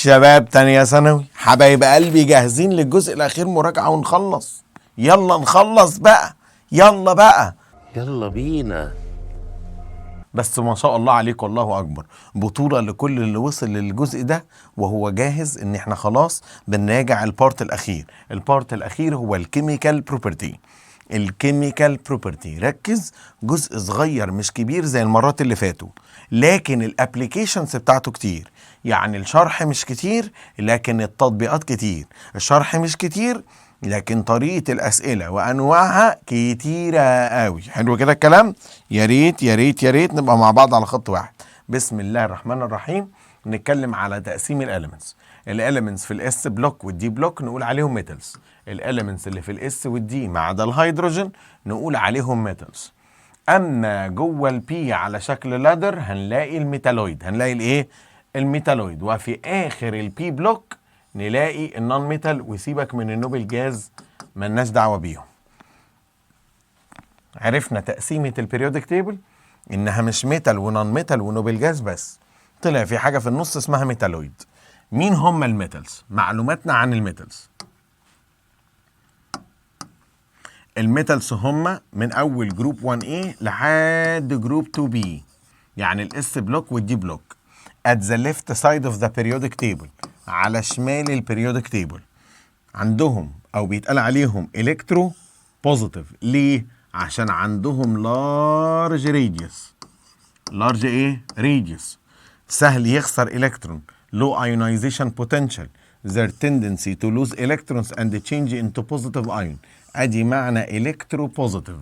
شباب تانية ثانوي حبايب قلبي جاهزين للجزء الأخير مراجعة ونخلص. يلا نخلص بقى، يلا بقى، يلا بينا. بس ما شاء الله عليك والله أكبر، بطولة لكل اللي وصل للجزء ده وهو جاهز إن احنا خلاص بنراجع البارت الأخير. البارت الأخير هو الكيميكال بروبرتي. الكيميكال بروبرتي ركز، جزء صغير مش كبير زي المرات اللي فاتوا، لكن الابليكيشنز بتاعته كتير. يعني الشرح مش كتير لكن التطبيقات كتير، الشرح مش كتير لكن طريقة الأسئلة وأنواعها كتيرة قوي. حلو كده الكلام؟ يا ريت يا ريت يا ريت نبقى مع بعض على خط واحد. بسم الله الرحمن الرحيم. نتكلم على تقسيم الاليمنتس. الاليمنتس في الاس بلوك والدي بلوك نقول عليهم ميتالز. الاليمنتس اللي في الاس والدي ما عدا الهيدروجين نقول عليهم ميتالز. اما جوه البي على شكل لادر هنلاقي الميتالويد، هنلاقي الايه؟ الميتالويد. وفي اخر البي بلوك نلاقي النون ميتال، وسيبك من النوبل جاز ملناش دعوه بيهم. عرفنا تقسيمه البريودك تيبل انها مش ميتال ونون ميتال ونوبل جاز بس، طلع في حاجه في النص اسمها ميتالويد. مين هم الميتالز؟ معلوماتنا عن الميتالز. الميتالز هم من اول جروب 1A لحد جروب 2B، يعني الاس بلوك والدي بلوك. at the left side of the periodic table، على شمال البريودك تيبل. عندهم او بيتقال عليهم الكترو بوزيتيف. ليه؟ عشان عندهم لارج راديوس. لارج ايه؟ راديوس. سهل يخسر الكترون. low ionization potential. their tendency to lose electrons and change into positive ion. ادي معنى الكترو بوزيتيف،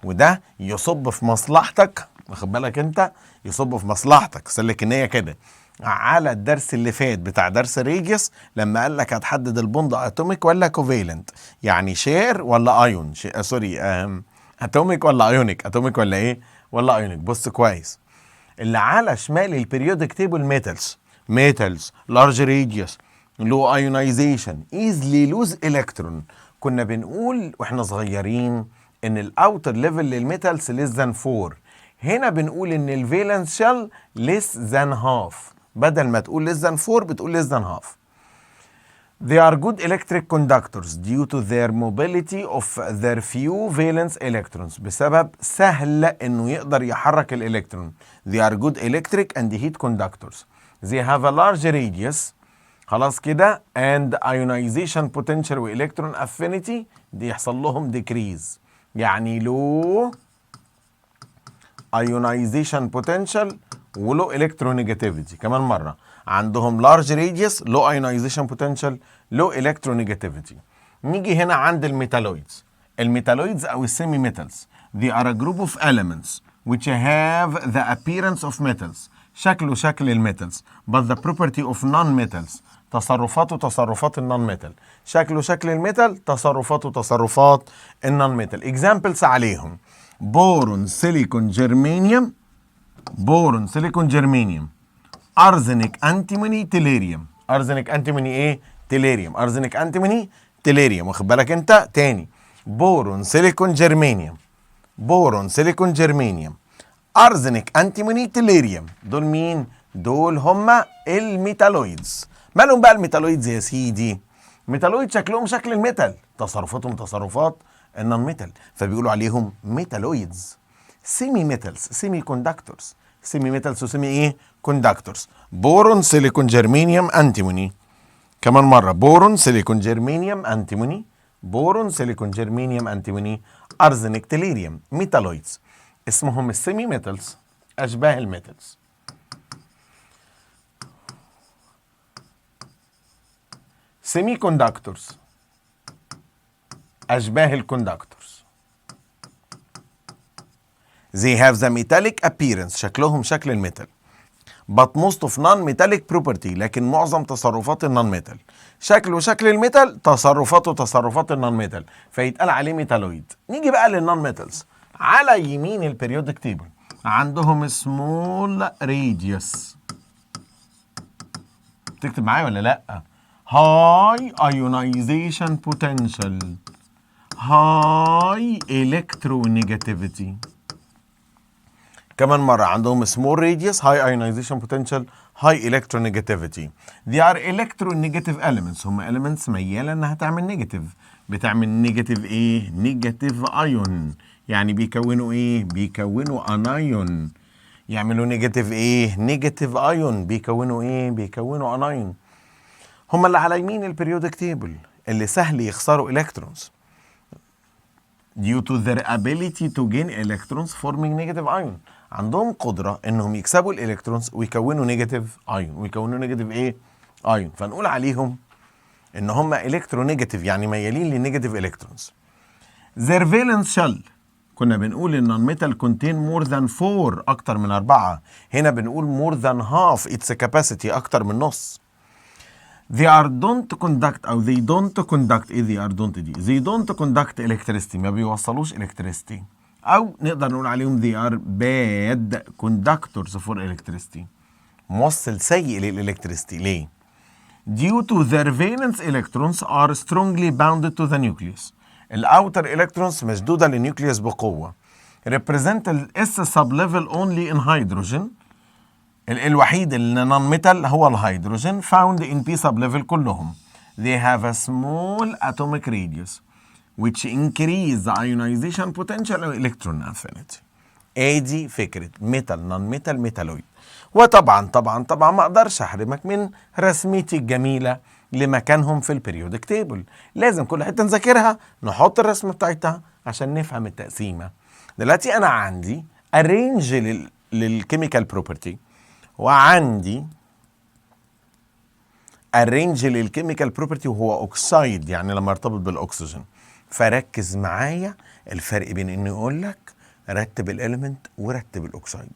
وده يصب في مصلحتك. واخد بالك انت؟ يصب في مصلحتك. سلك النية كده على الدرس اللي فات بتاع درس الريديوس لما قال لك هتحدد البوند اتوميك ولا كوفيلنت، يعني شير ولا ايون، اتوميك ولا ايونيك، اتوميك ولا ايه ولا ايونيك. بص كويس، اللي على شمال البريودك تيبل ميتالز لارج راديوس لو ايونايزيشن ايزلي لوز الكترون. كنا بنقول واحنا صغيرين ان الاوتر ليفل للميتالز ليس ذان 4، هنا بنقول ان الفالنس شيل ليس ذان هاف، بدل ما تقول ليس ذان 4 بتقول ليس ذان هاف. They are good electric conductors due to their mobility of their few valence electrons. بسبب سهل انه يقدر يحرك الالكترون. They are good electric and heat conductors. They have a large radius. خلاص كده. and ionization potential و electron affinity دي يحصل لهم decrease. يعني low ionization potential ولو electronegativity. كمان مرة، عندهم large radius low ionization potential low electronegativity. نيجي هنا عند الميتالويدز. الميتالويدز او السيمي ميتالز they are a group of elements which have the appearance of metals. شكله شكل الميتالز but the property of non-metals. تصرفات النون ميتال. شكله شكل الميتال، تصرفات النون ميتال. examples عليهم بورون سيليكون جرمانيوم، بورون سيليكون جرمانيوم، ارزنك انتيموني تيليريوم. ارزنك انتيموني ايه؟ تيليريوم. ارزنك انتيموني تيليريوم. واخد بالك انت؟ تاني، بورون سيليكون جرمانيوم، بورون سيليكون جرمانيوم، ارزنك انتيموني تيليريوم. دول مين؟ دول هما الميتالويدز. مالهم بقى الميتالويدز يا سيدي؟ ميتالويد شكلهم شكل الميتال، تصرفاتهم تصرفات النون ميتال، فبيقولوا عليهم ميتالويدز. سيمي ميتالز، سيمي كوندكتورز. سيمي ميتالز وسيمي ايه؟ كوندكتورز. بورون سيليكون جرمانيوم انتيموني. كمان مرة، بورون سيليكون جرمانيوم انتيموني، بورون سيليكون جرمانيوم انتيموني، ارزنك تيليريوم. ميتالويدز اسمهم السيمي ميتالز، اشباه الميتالز. سيمي كوندكتورز اشباه الكوندكتورز. They have the metallic appearance. شكلهم شكل الميتال. But most of non-metallic property. لكن معظم تصرفات النون ميتال. شكله شكل الميتال، تصرفاته تصرفات النون ميتال، فيتقال عليه ميتالويد. نيجي بقى للنون ميتالز. على يمين البريودك تيبل عندهم small radius. تكتب معايا ولا لا؟ high ionization potential، high electronegativity. كمان مرة عندهم small radius, high ionization potential, high electronegativity. They are electronegative elements. هم elements ميالة انها تعمل نيجاتيف. بتعمل نيجاتيف ايه؟ نيجاتيف ايون. يعني بيكونوا ايه؟ بيكونوا انايون. يعملوا نيجاتيف ايه؟ نيجاتيف ايون. بيكونوا ايه؟ بيكونوا انايون. هم اللي على يمين البريودك تيبل اللي سهل يخسروا الكترونز due to their ability to gain electrons forming negative ion. عندهم قدرة انهم يكسبوا الالكترونز ويكونوا نيجاتيف ايون. ويكونوا نيجاتيف ايه؟ ايون. فنقول عليهم ان هم الكترونيجاتيف، يعني ميالين للنيجاتيف الكترونز. their valence shell كنا بنقول ان الميتال contain more than 4 اكتر من 4. هنا بنقول more than half its capacity اكتر من نص. they are don't conduct او they don't conduct ايه they are don't دي they don't conduct electricity ما بيوصلوش electricity، او نقدر نقول عليهم they are bad conductors for electricity موصل سيء للالكتريستي. ليه؟ due to their valence electrons are strongly bounded to the nucleus. الاوتر الكترونز مشدوده للنيوكليوس بقوه. represent الاس sub level only in hydrogen. الوحيد اللي نون ميتال هو الهيدروجين found in p sub level كلهم. they have a small atomic radius which increase the ionization potential and electron affinity. ادي فكره ميتال نون ميتال ميتالويد. وطبعا ما اقدرش احرمك من رسمتي الجميله لمكانهم في البريودك تيبل. لازم كل حته نذاكرها نحط الرسمه بتاعتها عشان نفهم التقسيمه. دلوقتي انا عندي arrange للكيميكال بروبرتي، وعندي arrange للكيميكال بروبرتي وهو اوكسايد، يعني لما يرتبط بالاكسجين. فركز معايا الفرق بين اني اقول لك رتب الاليمنت ورتب الاكسايد.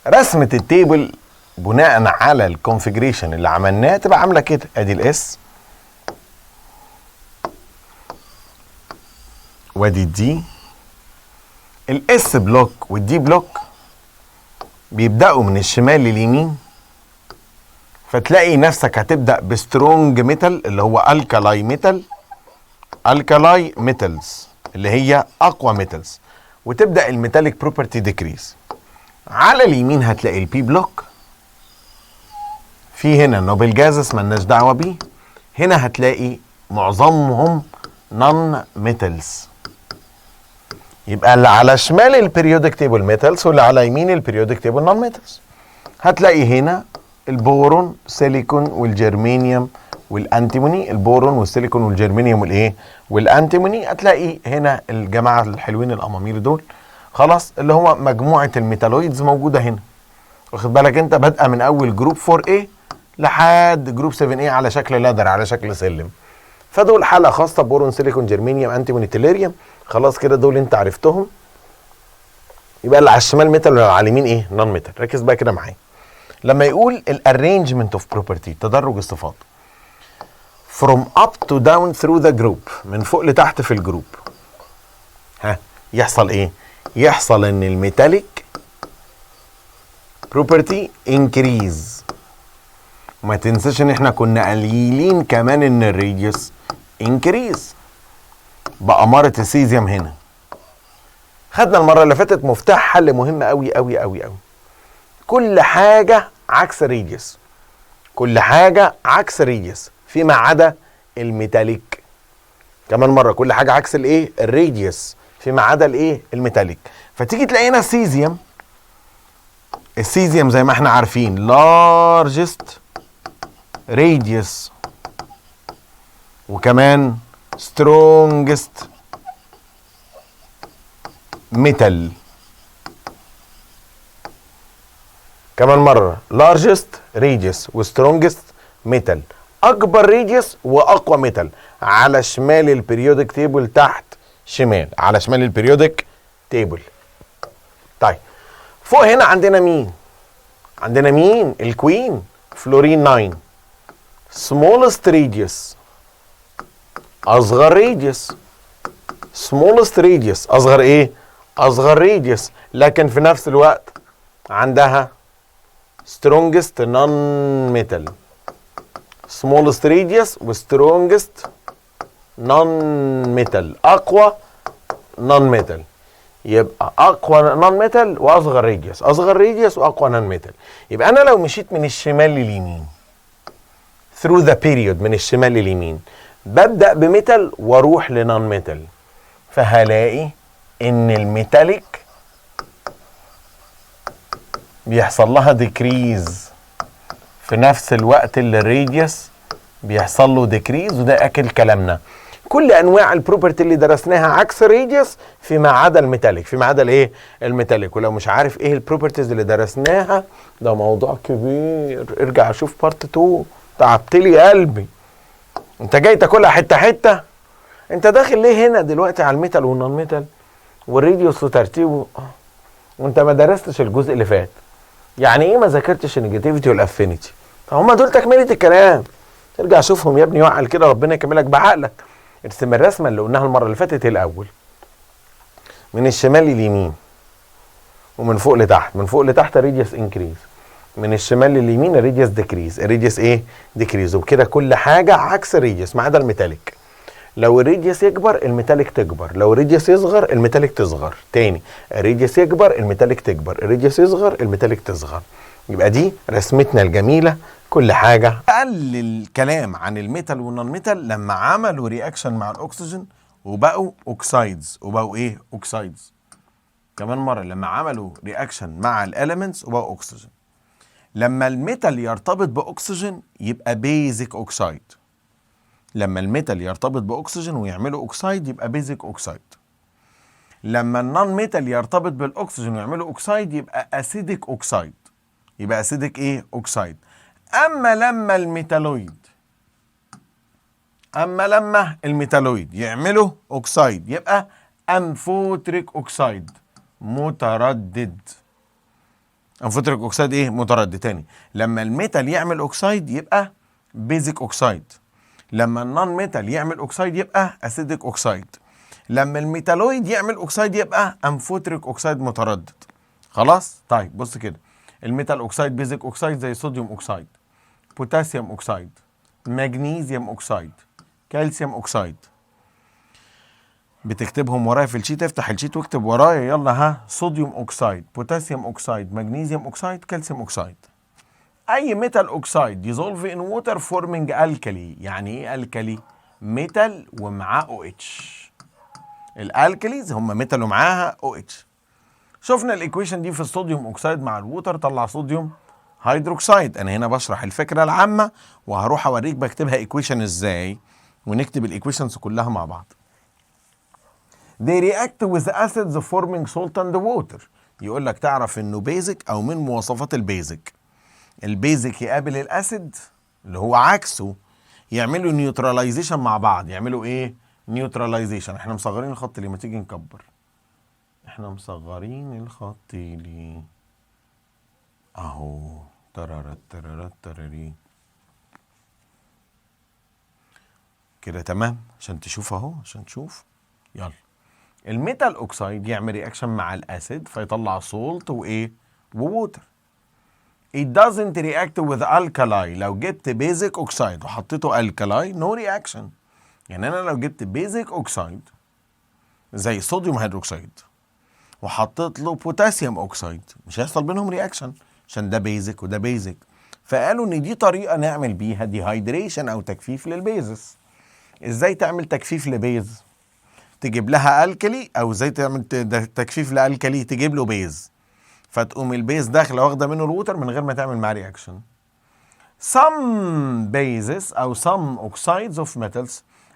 رسمه التيبل بناء على الكونفيجريشن اللي عملناه تبقى عامله كده. ادي الاس وادي الدي. الاس بلوك والدي بلوك بيبداوا من الشمال لليمين، فتلاقي نفسك هتبدا بسترونج ميتال اللي هو الكالاي ميتال، الكالاي ميتالز اللي هي اقوى ميتالز، وتبدا الميتاليك بروبرتي ديكريز. على اليمين هتلاقي البي بلوك، في هنا نوبل جازس مالناش دعوه بيه. هنا هتلاقي معظمهم نون ميتالز. يبقى اللي على شمال البريودك تيبل ميتالز واللي على يمين البريودك تيبل نون ميتالز. هتلاقي هنا البورون سيليكون والجرمانيوم والانتيموني. البورون والسيليكون والجرمانيوم والايه والانتيموني. هتلاقي هنا الجماعه الحلوين الامامير دول خلاص اللي هو مجموعه الميتالويدز موجوده هنا. واخد بالك انت بادئه من اول جروب 4A لحد جروب 7A على شكل لادر، على شكل سلم. فدول حاله خاصه، بورون سيليكون جرمانيوم انتيموني تيليريوم. خلاص كده دول انت عرفتهم. يبقى اللي على الشمال ميتال واللي على اليمين ايه؟ نون ميتال. ركز بقى كده معايا. لما يقول الارينجمنت اوف بروبرتي تدرج الصفات from up to down through the group، من فوق لتحت في الجروب، يحصل ايه؟ يحصل ان الميتاليك بروبرتي انكريز. وما تنساش ان احنا كنا قليلين كمان ان الراديوس انكريز بأمارة السيزيوم. هنا خدنا المرة اللي فاتت مفتاح حل مهم قوي قوي قوي قوي. كل حاجة عكس الراديوس، كل حاجة عكس الراديوس فيما عدا الميتاليك. كمان مرة كل حاجة عكس الايه؟ الراديوس فيما عدا الايه؟ الميتاليك. فتيجي تلاقي هنا السيزيوم. السيزيوم زي ما احنا عارفين largest radius وكمان strongest metal. كمان مرة largest radius و strongest metal، أكبر radius وأقوى ميتال على شمال البريودك تيبل. تحت شمال على شمال البريودك تيبل. طيب فوق هنا عندنا مين؟ عندنا مين؟ الكوين فلورين 9 smallest radius، أصغر radius. smallest radius أصغر إيه؟ أصغر radius، لكن في نفس الوقت عندها strongest non-metal. smallest radius و strongest non-metal، أقوى non-metal. يبقى اقوى نون ميتال واصغر راديوس، اصغر راديوس واقوى نون ميتال. يبقى انا لو مشيت من الشمال لليمين through the period، من الشمال لليمين، ببدأ بميتال واروح لنون ميتال، فهلاقي ان الميتاليك بيحصل لها ديكريز في نفس الوقت اللي الراديوس بيحصل له ديكريز، وده اكل كلامنا. كل انواع البروبرتي اللي درسناها عكس الراديوس فيما عدا الميتاليك، فيما عدا الايه؟ الميتاليك. ولو مش عارف ايه البروبرتيز اللي درسناها ده موضوع كبير، ارجع شوف بارت 2. تعبتلي قلبي، انت جاي تاكلها حته حته؟ انت داخل ليه هنا دلوقتي على الميتال والنون ميتال والراديوس وترتيبه وانت ما درستش الجزء اللي فات؟ يعني ايه ما ذاكرتش النيجاتيفيتي والافينيتي؟ هم دول تكمله الكلام، ارجع شوفهم يا ابني وعقل كده، ربنا يكملك بعقلك. ارسم الرسمه اللي قلناها المره اللي فاتت الاول، من الشمال لليمين ومن فوق لتحت. من فوق لتحت الراديوس انكريز، من الشمال لليمين الراديوس ديكريز. الراديوس ايه؟ ديكريز. وبكده كل حاجه عكس الراديوس ما عدا الميتاليك. لو الراديوس يكبر الميتاليك تكبر، لو الراديوس يصغر الميتاليك تصغر. تاني، الراديوس يكبر الميتاليك تكبر، الراديوس يصغر الميتاليك تصغر. يبقى دي رسمتنا الجميله. كل حاجه قل الكلام عن الميتال والنون ميتال لما عملوا رياكشن مع الاكسجين وبقوا اوكسايدز. وبقوا ايه؟ اوكسايدز. كمان مره، لما عملوا رياكشن مع الاليمنتس وبقوا اكسجين. لما الميتال يرتبط باكسجين يبقى بيزك اوكسايد. لما الميتال يرتبط باكسجين ويعملوا اوكسايد يبقى بيزك اوكسايد. لما النون ميتال يرتبط بالاكسجين ويعملوا اوكسايد يبقى اسيدك اوكسايد. يبقى اسيدك ايه؟ اوكسايد. اما لما الميتالويد يعملوا اوكسايد يبقى امفوتريك اوكسايد، متردد. امفوتريك اوكسايد ايه؟ متردد. تاني، لما الميتال يعمل اوكسايد يبقى بيزك اوكسايد. لما النون ميتال يعمل اوكسايد يبقى اسيدك اوكسايد. لما الميتالويد يعمل اوكسايد يبقى امفوتريك اوكسايد متردد. خلاص؟ طيب بص كده، الميتال اوكسايد بيزك اوكسايد زي صوديوم اوكسايد، بوتاسيوم اوكسايد، مغنيسيوم اوكسايد، كالسيوم اوكسايد. بتكتبهم ورايا في الشيت، افتح الشيت واكتب ورايا يلا. ها، صوديوم اوكسايد، بوتاسيوم اوكسايد، مغنيسيوم اوكسايد، كالسيوم اوكسايد. اي ميتال اوكسايد ديزولف ان ووتر فورمينج الكالي. يعني ايه الكالي؟ ميتال ومعاه او اتش. الالكاليز هم ميتال ومعاها او اتش. شفنا الايكويشن دي في الصوديوم اوكسايد مع الووتر، طلع صوديوم هيدروكسايد. انا هنا بشرح الفكره العامه وهروح اوريك بكتبها ايكويشن ازاي، ونكتب الايكويشنز كلها مع بعض. They react with acids forming salt and water. يقول لك تعرف انه بيزك او من مواصفات البيزك. البيزك يقابل الاسيد اللي هو عكسه، يعملوا نيوتراليزيشن مع بعض. يعملوا ايه؟ نيوتراليزيشن. احنا مصغرين الخط ليه؟ ما تيجي نكبر. احنا مصغرين الخط ليه؟ اهو ترارت تراري كده تمام، عشان تشوف اهو، عشان تشوف. يلا، الميتال اوكسايد يعمل رياكشن مع الاسيد فيطلع سولت وايه؟ ووتر. It doesn't react with alkali. لو جبت بيزك اوكسايد وحطيته الكالاي نو رياكشن. يعني انا لو جبت بيزك اوكسايد زي صوديوم هيدروكسيد وحطيت له بوتاسيوم اوكسايد مش هيحصل بينهم رياكشن، عشان ده بيزك وده بيزك. فقالوا ان دي طريقه نعمل بيها ديهايدريشن او تجفيف للبيزس. ازاي تعمل تجفيف لبيز؟ تجيب لها الكلي، او ازاي تعمل تجفيف لالكلي؟ تجيب له بيز، فتقوم البيز داخله واخده منه الووتر من غير ما تعمل معاه رياكشن. Some bases او some oxides of metals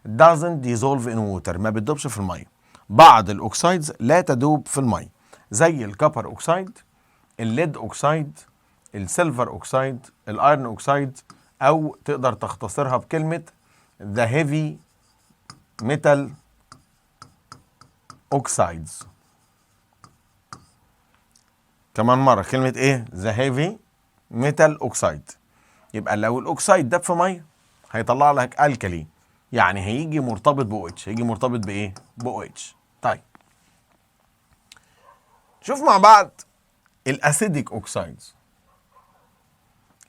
doesn't dissolve in water. ما بتدوبش في الميه. بعض الاوكسايدز لا تدوب في الميه، زي الكبر اوكسايد، الليد اوكسايد، السيلفر اوكسايد، الايرون اوكسايد، او تقدر تختصرها بكلمه the heavy metal oxides. كمان مرة كلمة ايه؟ the heavy metal oxide. يبقى لو الاوكسايد داب في ميه هيطلع لك الكالي، يعني هيجي مرتبط بو اتش. هيجي مرتبط بايه؟ بو اتش. طيب شوف مع بعض الاسيديك اوكسايدز.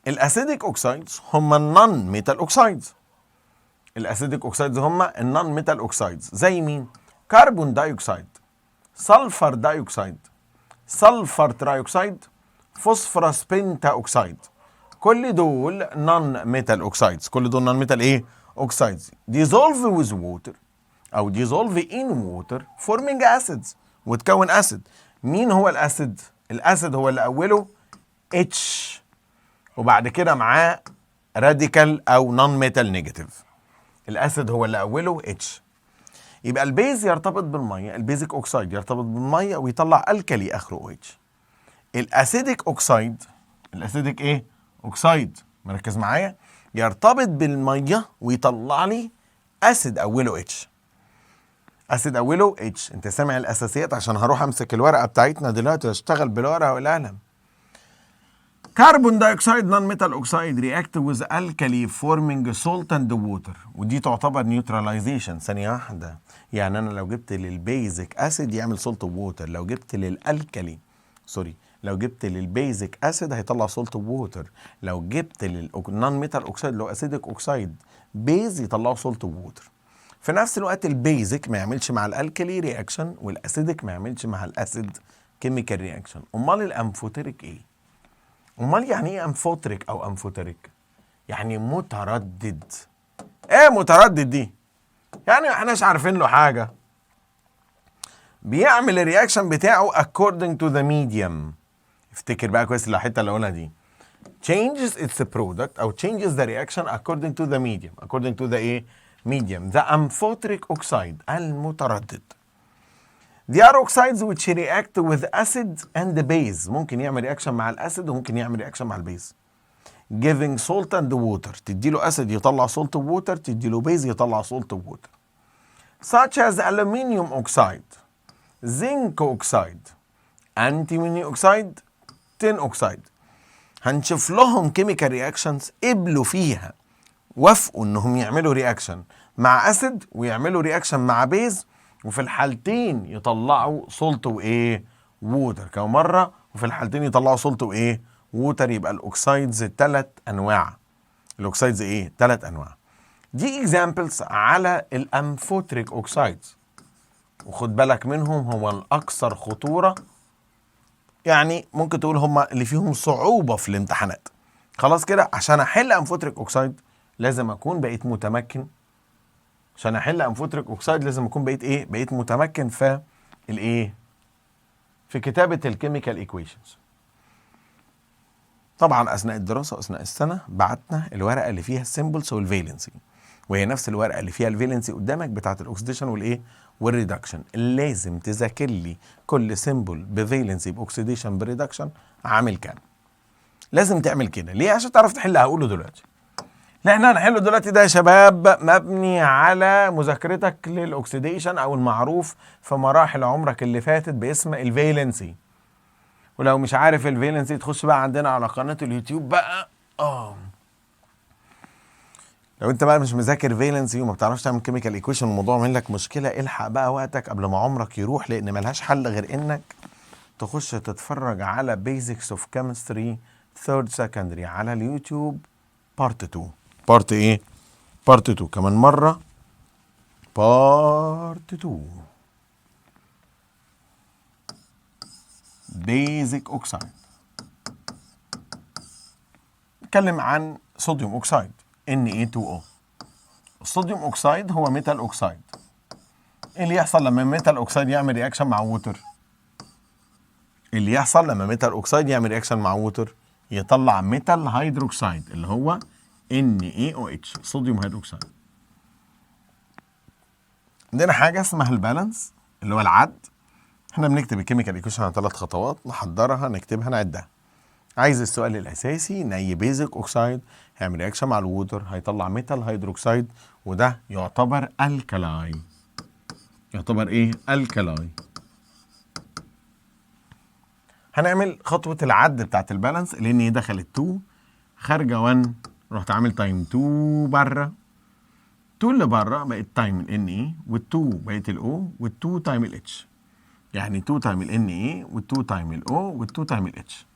الاسيديك اوكسايدز هم النون ميتال اوكسايدز. الاسيديك اوكسايدز هم النون ميتال اوكسايدز. زي مين؟ كربون دايوكسيد، سلفر دايوكسيد، سلفر ترايوكسيد، فوسفورس بنتا اوكسيد. كل دول نون ميتال اوكسيدز، كل دول نون ميتال ايه؟ اوكسيدز. ديزولف ويز ووتر او ديزولف ان ووتر فورمينج اسيدز، وتكون اسيد. مين هو الاسيد؟ الاسيد هو اللي اوله اتش وبعد كده معاه راديكال او نون ميتال نيجاتيف. الاسيد هو اللي اوله اتش. يبقى البيز يرتبط بالميه، البيزك اوكسيد يرتبط بالميه ويطلع الكلي اخره او اتش. الاسيديك اوكسيد، الاسيديك ايه؟ اوكسيد، مركز معايا، يرتبط بالميه ويطلع لي اسيد اوله اتش. اسيد اوله اتش. انت سامع الاساسيات عشان هروح امسك الورقه بتاعتنا دلوقتي واشتغل بالورقه والقلم. كربون دايوكسيد نون ميتال اوكسيد رياكت ويز الكالي فورمينج سولت اند ووتر، ودي تعتبر نيوتراليزيشن. ثانيه واحده، يعني انا لو جبت للبيزك اسيد يعمل سولت ووتر، لو جبت للالكالي لو جبت للبيزك اسيد هيطلع سولت ووتر، لو جبت للنون ميتال اوكسيد لو اسيدك اوكسيد بيز يطلعوا سولت ووتر. في نفس الوقت البيزك ما يعملش مع الالكالي رياكشن والاسيدك ما يعملش مع الاسيد كيميكال رياكشن. امال الامفوتيريك ايه؟ امال يعني ايه امفوتريك او امفوتريك؟ يعني متردد. ايه متردد دي؟ يعني احناش عارفين له حاجه. بيعمل الرياكشن بتاعه according to the medium. افتكر بقى كويس الحته اللي اقولها دي. changes its product او changes the reaction according to the medium. according to the ايه؟ medium. the amphoteric oxide المتردد. They are oxides which react with acid and base. ممكن يعمل رياكشن مع الاسيد وممكن يعمل رياكشن مع البيز. Giving salt and water. تديله اسيد يطلع salt water، تديله بيز يطلع salt water. Such as aluminium oxide, zinc oxide, antimony oxide, tin oxide. هنشوف لهم كيميكال رياكشنز قبلوا فيها، وافقوا انهم يعملوا رياكشن مع اسيد ويعملوا رياكشن مع بيز، وفي الحالتين يطلعوا سولت وايه؟ ووتر كم مره، وفي الحالتين يطلعوا سولت وايه؟ ووتر. يبقى الاوكسايدز 3 انواع. الاوكسايدز ايه؟ 3 انواع. دي اكزامبلز على الامفوتريك اوكسايدز، وخد بالك منهم، هو الاكثر خطوره، يعني ممكن تقول هم اللي فيهم صعوبه في الامتحانات. خلاص كده، عشان احل امفوتريك اوكسايد لازم اكون بقيت متمكن. عشان احل امفوتريك اوكسايد لازم اكون بقيت ايه؟ بقيت متمكن في الايه؟ في كتابه الكيميكال ايكويشنز. طبعا اثناء الدراسه واثناء السنه بعتنا الورقه اللي فيها السيمبلز والفالنسي، وهي نفس الورقه اللي فيها الفالنسي قدامك بتاعه الاكسيديشن والايه؟ والريدكشن. لازم تذاكر لي كل سيمبل بفالنسي باكسيديشن بريدكشن عامل كام. لازم تعمل كده. ليه؟ عشان تعرف تحل. هقوله دلوقتي. اللي احنا هنحله دلوقتي ده يا شباب مبني على مذاكرتك للاكسيديشن او المعروف في مراحل عمرك اللي فاتت باسم الفالنسي. ولو مش عارف الفالنسي تخش بقى عندنا على قناه اليوتيوب بقى. لو انت بقى مش مذاكر فالنسي وما بتعرفش تعمل كيميكال ايكويشن والموضوع عامل لك مشكله، الحق بقى وقتك قبل ما عمرك يروح، لان ملهاش حل غير انك تخش تتفرج على بيزكس اوف كيمستري ثيرد سكندري على اليوتيوب بارت 2. بارت ايه؟ بارت 2 كمان مره. بارت 2 بيزك اوكسايد. نتكلم عن صوديوم اوكسايد Na2O. الصوديوم اوكسايد هو ميتال اوكسايد. ايه اللي يحصل لما ميتال اوكسايد يعمل رياكشن مع ووتر؟ اللي يحصل لما ميتال اوكسايد يعمل رياكشن مع ووتر يطلع ميتال هيدروكسايد اللي هو NaOH، صوديوم هيدروكسايد. عندنا حاجه اسمها البالانس اللي هو العد. احنا بنكتب الكيميكال ايكويشن على 3 خطوات، نحضرها نكتبها نعدها. عايز السؤال الاساسي ان اي بيزك اوكسايد هيعمل رياكشن مع الووتر هيطلع ميتال هيدروكسايد، وده يعتبر الكلاي. يعتبر ايه؟ الكلاي. هنعمل خطوه العد بتاعت البالانس. لان دخلت 2 خارجه 1، رحت عامل تايم 2 بره. 2 اللي بره بقت تايم ال Na، وال2 بقت الاو، وال2 تايم الاتش. يعني 2 تايم ال Na، وال2 تايم الاو، وال2 تايم الاتش.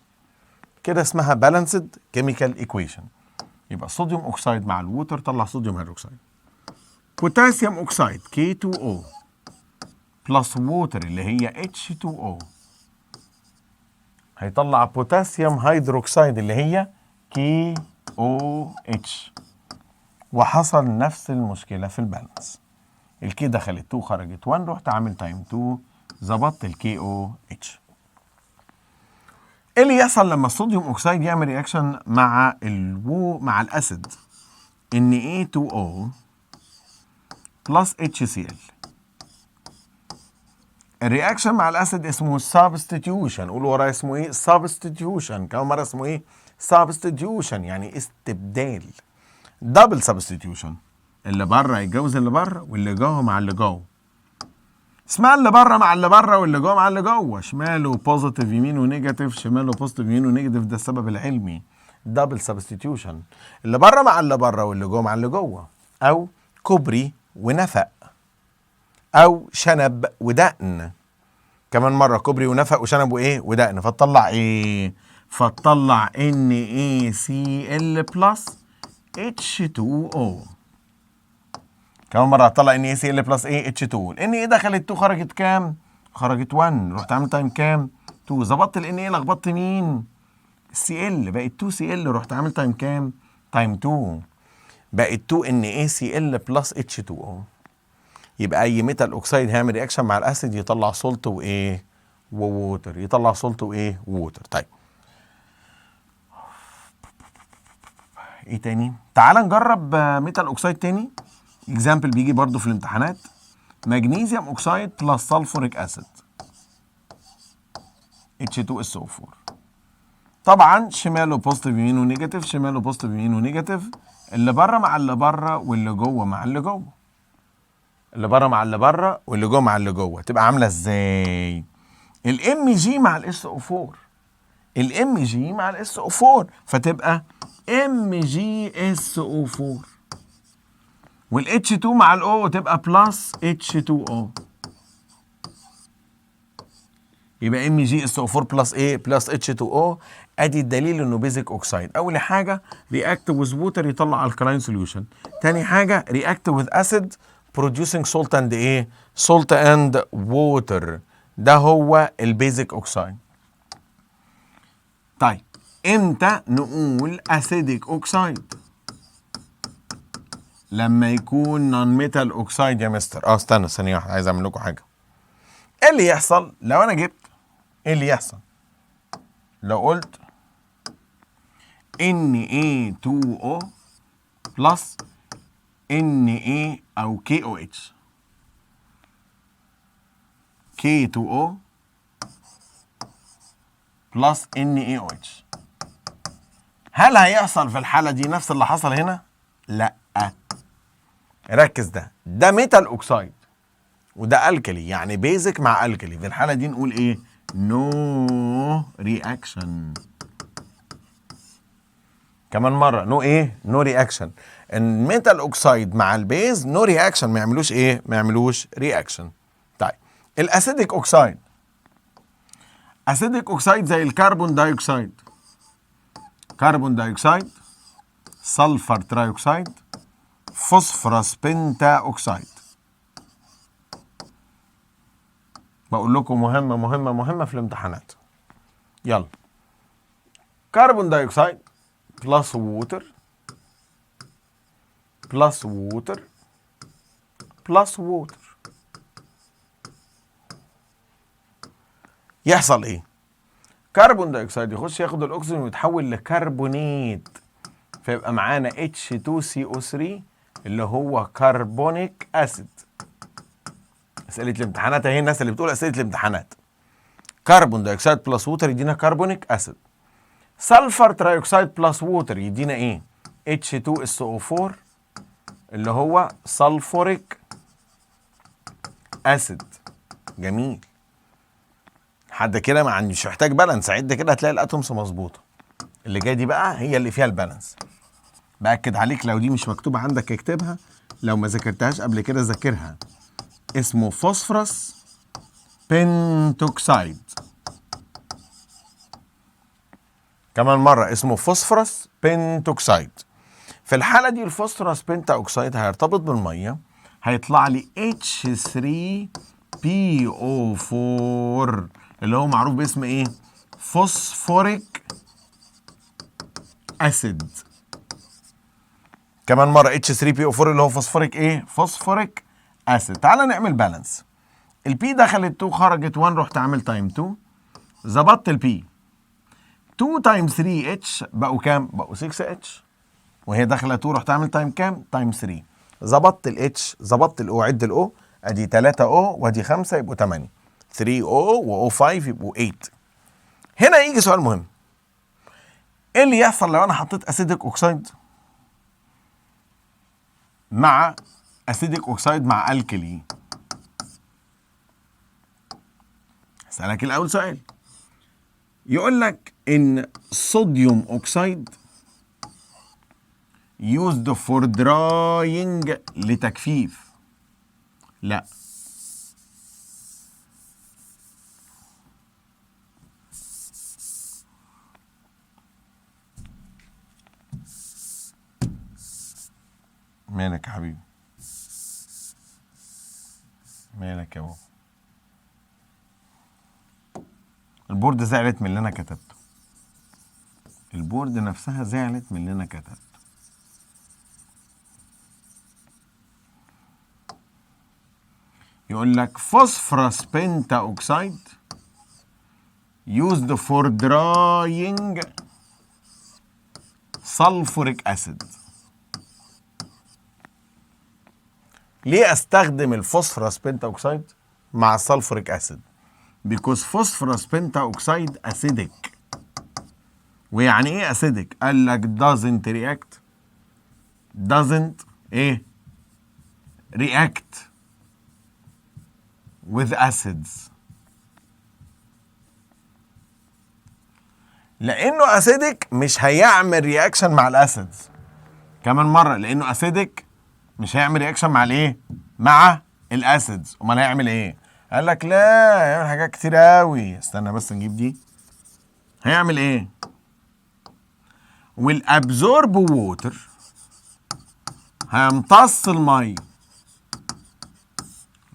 كده اسمها بالانسد كيميكال ايكويشن. يبقى صوديوم اوكسايد مع الووتر طلع صوديوم هيدروكسايد. بوتاسيوم اوكسايد K2O بلس ووتر اللي هي H2O هيطلع بوتاسيوم هيدروكسيد اللي هي KOH، وحصل نفس المشكلة في البالانس. الكي دخلت 2 خرجت 1، رحت عامل تايم 2 ظبطت الكي او اتش. ايه اللي يحصل لما الصوديوم اوكسيد يعمل رياكشن مع مع الاسيد Na2O بلس HCl؟ الرياكشن مع الاسيد اسمه سبستيتيوشن. قولوا ورايا اسمه ايه؟ سبستيتيوشن. كمان مره اسمه ايه؟ سبستيتيوشن، يعني استبدال. دبل سبستيتيوشن، اللي بره يتجوز اللي بره واللي جوه مع اللي جوه. اسمها اللي بره مع اللي بره واللي جوه مع اللي جوه. شماله بوزيتيف يمينه نيجاتيف، شماله بوزيتيف يمينه نيجاتيف، ده السبب العلمي. دبل سبستيتيوشن، اللي بره مع اللي بره واللي جوه مع اللي جوه. او كوبري ونفق، او شنب ودقن. كمان مره كوبري ونفق وشنب وايه ودقن، فتطلع ايه؟ فتطلع NaCl بلس H2O. كمان مره هتطلع NaCl بلس ايه؟ H2O. Na دخلت 2 خرجت كام؟ خرجت 1، رحت عامل تايم كام؟ 2. ظبطت ال Na لخبطت مين؟ Cl، بقت 2Cl، رحت عامل تايم كام؟ تايم 2، بقت 2 NaCl بلس H2O. يبقى اي ميتال اوكسيد هيعمل رياكشن مع الاسيد يطلع سولت وايه؟ وووتر. يطلع سولت وايه؟ ووتر. طيب ايه تاني؟ تعال نجرب ميتال اوكسيد تاني. اكزامبل بيجي برضو في الامتحانات. مغنيسيوم اوكسيد بلس سلفوريك اسيد H2SO4. طبعا شماله بوزيتيف يمينه نيجاتيف، شماله بوزيتيف يمينه نيجاتيف، اللي بره مع اللي بره واللي جوه مع اللي جوه. اللي بره مع اللي بره واللي جوه مع اللي جوه. تبقى عامله ازاي؟ الام جي مع الاس او 4، الام جي مع الاس او 4، فتبقى ام جي اس او 4، والاتش 2 مع الاو تبقى بلس اتش 2 او. يبقى ام جي اس او 4 بلس ايه؟ بلس اتش 2 او. ادي الدليل انه بيزك اوكسايد. اول حاجه رياكت وذ ووتر يطلع الكلاين سوليوشن. تاني حاجه رياكت وذ اسيد producing salt and ايه؟ salt and water. ده هو البيزك اوكسايد. طيب امتى نقول اسيديك اوكسايد؟ لما يكون نون ميتال اوكسايد يا مستر. استنى ثانيه واحده، عايز اعمل لكم حاجه. ايه اللي يحصل لو انا جبت، ايه اللي يحصل لو قلت Na2O بلس Na او KOH K2O بلس NaOH؟ هل هيحصل في الحالة دي نفس اللي حصل هنا؟ لا. ركز، ده ميتال اوكسايد وده الكلي، يعني بيزك مع الكلي. في الحالة دي نقول ايه؟ نو رياكشن. كمان مرة نو ايه؟ نو رياكشن. الميتال اوكسايد مع البيز نو رياكشن، ما يعملوش ايه؟ ما يعملوش رياكشن. طيب الاسيديك اوكسايد، اسيديك اوكسايد زي الكربون دايوكسيد، كربون دايوكسيد، سلفر ترايوكسيد، فوسفورس بنتا اوكسيد. بقول لكم مهمة مهمة مهمة في الامتحانات. يلا، كربون دايوكسيد بلس ووتر بلس ووتر بلس ووتر، يحصل ايه؟ كربون دايوكسيد يخش ياخد الاكسجين ويتحول لكربونات، فيبقى معانا H2CO3 اللي هو كربونيك اسيد. اسئله الامتحانات اهي، الناس اللي بتقول اسئله الامتحانات. كربون دايوكسيد بلس ووتر يدينا كربونيك اسيد. سلفر ترايوكسيد بلس ووتر يدينا ايه؟ H2SO4 اللي هو سلفوريك اسيد. جميل. حد كده ما عنديش محتاج بالانس، عد كده هتلاقي الاتومز مظبوطه. اللي جايه دي بقى هي اللي فيها البالانس. باكد عليك لو دي مش مكتوبه عندك اكتبها، لو ما ذاكرتهاش قبل كده ذاكرها. اسمه فوسفورس بنتوكسيد. كمان مره اسمه فوسفورس بنتوكسيد. في الحاله دي الفوسفورس بنتا اوكسيد هيرتبط بالميه، هيطلع لي PO4 اللي هو معروف باسم ايه؟ فوسفوريك اسيد. كمان مره H3PO4 اللي هو فوسفوريك ايه؟ فوسفوريك اسيد. تعالى نعمل بالانس. البي دخلت 2 خرجت 1، رحت عامل تايم 2 ظبطت البي. 2 تايم 3 اتش بقوا كام؟ بقوا 6 اتش. وهي داخله 2 رحت عامل تايم كام؟ تايم 3. ظبطت الاتش، ظبطت الاو، عد الاو، ادي 3 او وادي 5 يبقوا 8. 3 او و 5 يبقوا 8. هنا يجي سؤال مهم. ايه اللي يحصل لو انا حطيت اسيدك اوكسيد مع اسيدك اوكسيد مع الكلي؟ هسألك الاول سؤال. يقول لك ان صوديوم اوكسيد used for drying لتجفيف. لا. مالك يا حبيبي؟ مالك يا بابا؟ البورد زعلت من اللي انا كتبته. البورد نفسها زعلت من اللي انا كتبته. يقول لك فوسفورس بنتا اوكسيد used for drying sulfuric acid. ليه استخدم الفوسفورس بنتا اوكسيد مع السلفوريك اسيد؟ because phosphorus pentaoxide acidic. ويعني ايه acidic؟ قال لك doesn't ايه؟ react with acids. لانه acidic مش هيعمل رياكشن مع الاسيدز. كمان مره، لانه acidic مش هيعمل رياكشن مع الايه؟ مع الاسيدز. امال هيعمل ايه؟ قال لك لا، هيعمل حاجات كتير قوي. استنى بس نجيب دي. هيعمل ايه؟ والابزورب ووتر، هيمتص الميه.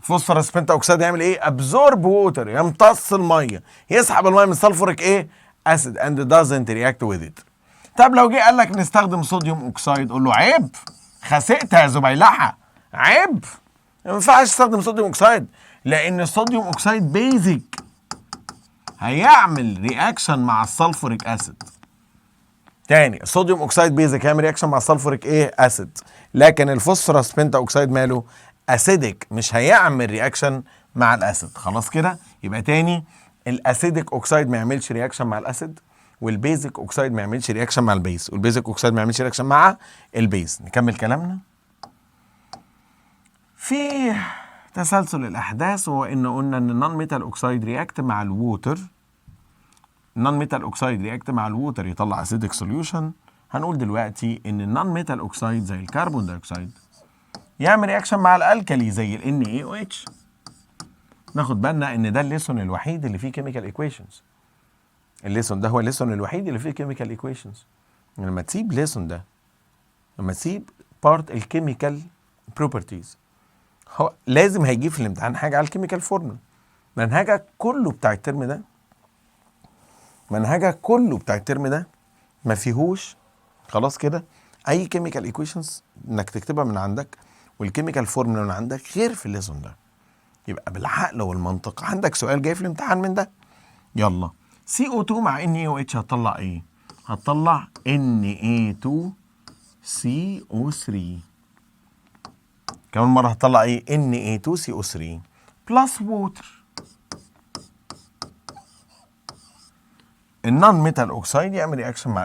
فوسفورس بنتا اوكسيد يعمل ايه؟ ابزورب ووتر، يمتص الميه، يسحب الميه من السلفوريك ايه؟ اسيد and doesn't react with it. طب لو جه قال لك نستخدم صوديوم اوكسيد، قول له عيب، خسئت يا زبيلحه، عيب، ما ينفعش تستخدم صوديوم اوكسيد، لان الصوديوم اوكسيد بيزك، هيعمل رياكشن مع السلفوريك اسيد. تاني، الصوديوم اوكسيد بيزك هيعمل رياكشن مع السلفوريك ايه؟ اسيد. لكن الفوسفورس بنتا اوكسيد ماله؟ اسيدك، مش هيعمل رياكشن مع الاسيد. خلاص كده؟ يبقى تاني، الاسيدك اوكسيد ما يعملش رياكشن مع الاسيد، والبيزك اوكسيد ما يعملش رياكشن مع البيز، والبيزك اوكسيد ما يعملش رياكشن مع البيز. نكمل كلامنا. في تسلسل الاحداث، وهو ان قلنا ان النون ميتال اوكسيد رياكت مع الووتر. النون ميتال اوكسيد رياكت مع الووتر يطلع اسيدك سوليوشن. هنقول دلوقتي ان النون ميتال اوكسيد زي الكربون دايوكسيد يعمل رياكشن مع الالكالي زي ال NaOH. ناخد بالنا ان ده الليسون الوحيد اللي فيه كيميكال ايكويشنز. الليسون ده هو الليسون الوحيد اللي فيه كيميكال ايكويشنز. لما تسيب ليسون ده، لما تسيب بارت الكيميكال بروبرتيز، هو لازم هيجيب في الامتحان حاجه على الكيميكال فورمولا. منهجك كله بتاع الترم ده ما فيهوش خلاص كده اي كيميكال ايكويشنز انك تكتبها من عندك، والكيميكال فورمولا من عندك غير في الليسون ده. يبقى بالعقل والمنطق عندك سؤال جاي في الامتحان من ده. يلا، CO2 مع NaOH هتطلع ايه؟ هتطلع Na2CO3. كمان مرة هتطلع ايه؟ Na2CO3 بلس ووتر. النون ميتال اوكسيد يعمل رياكشن مع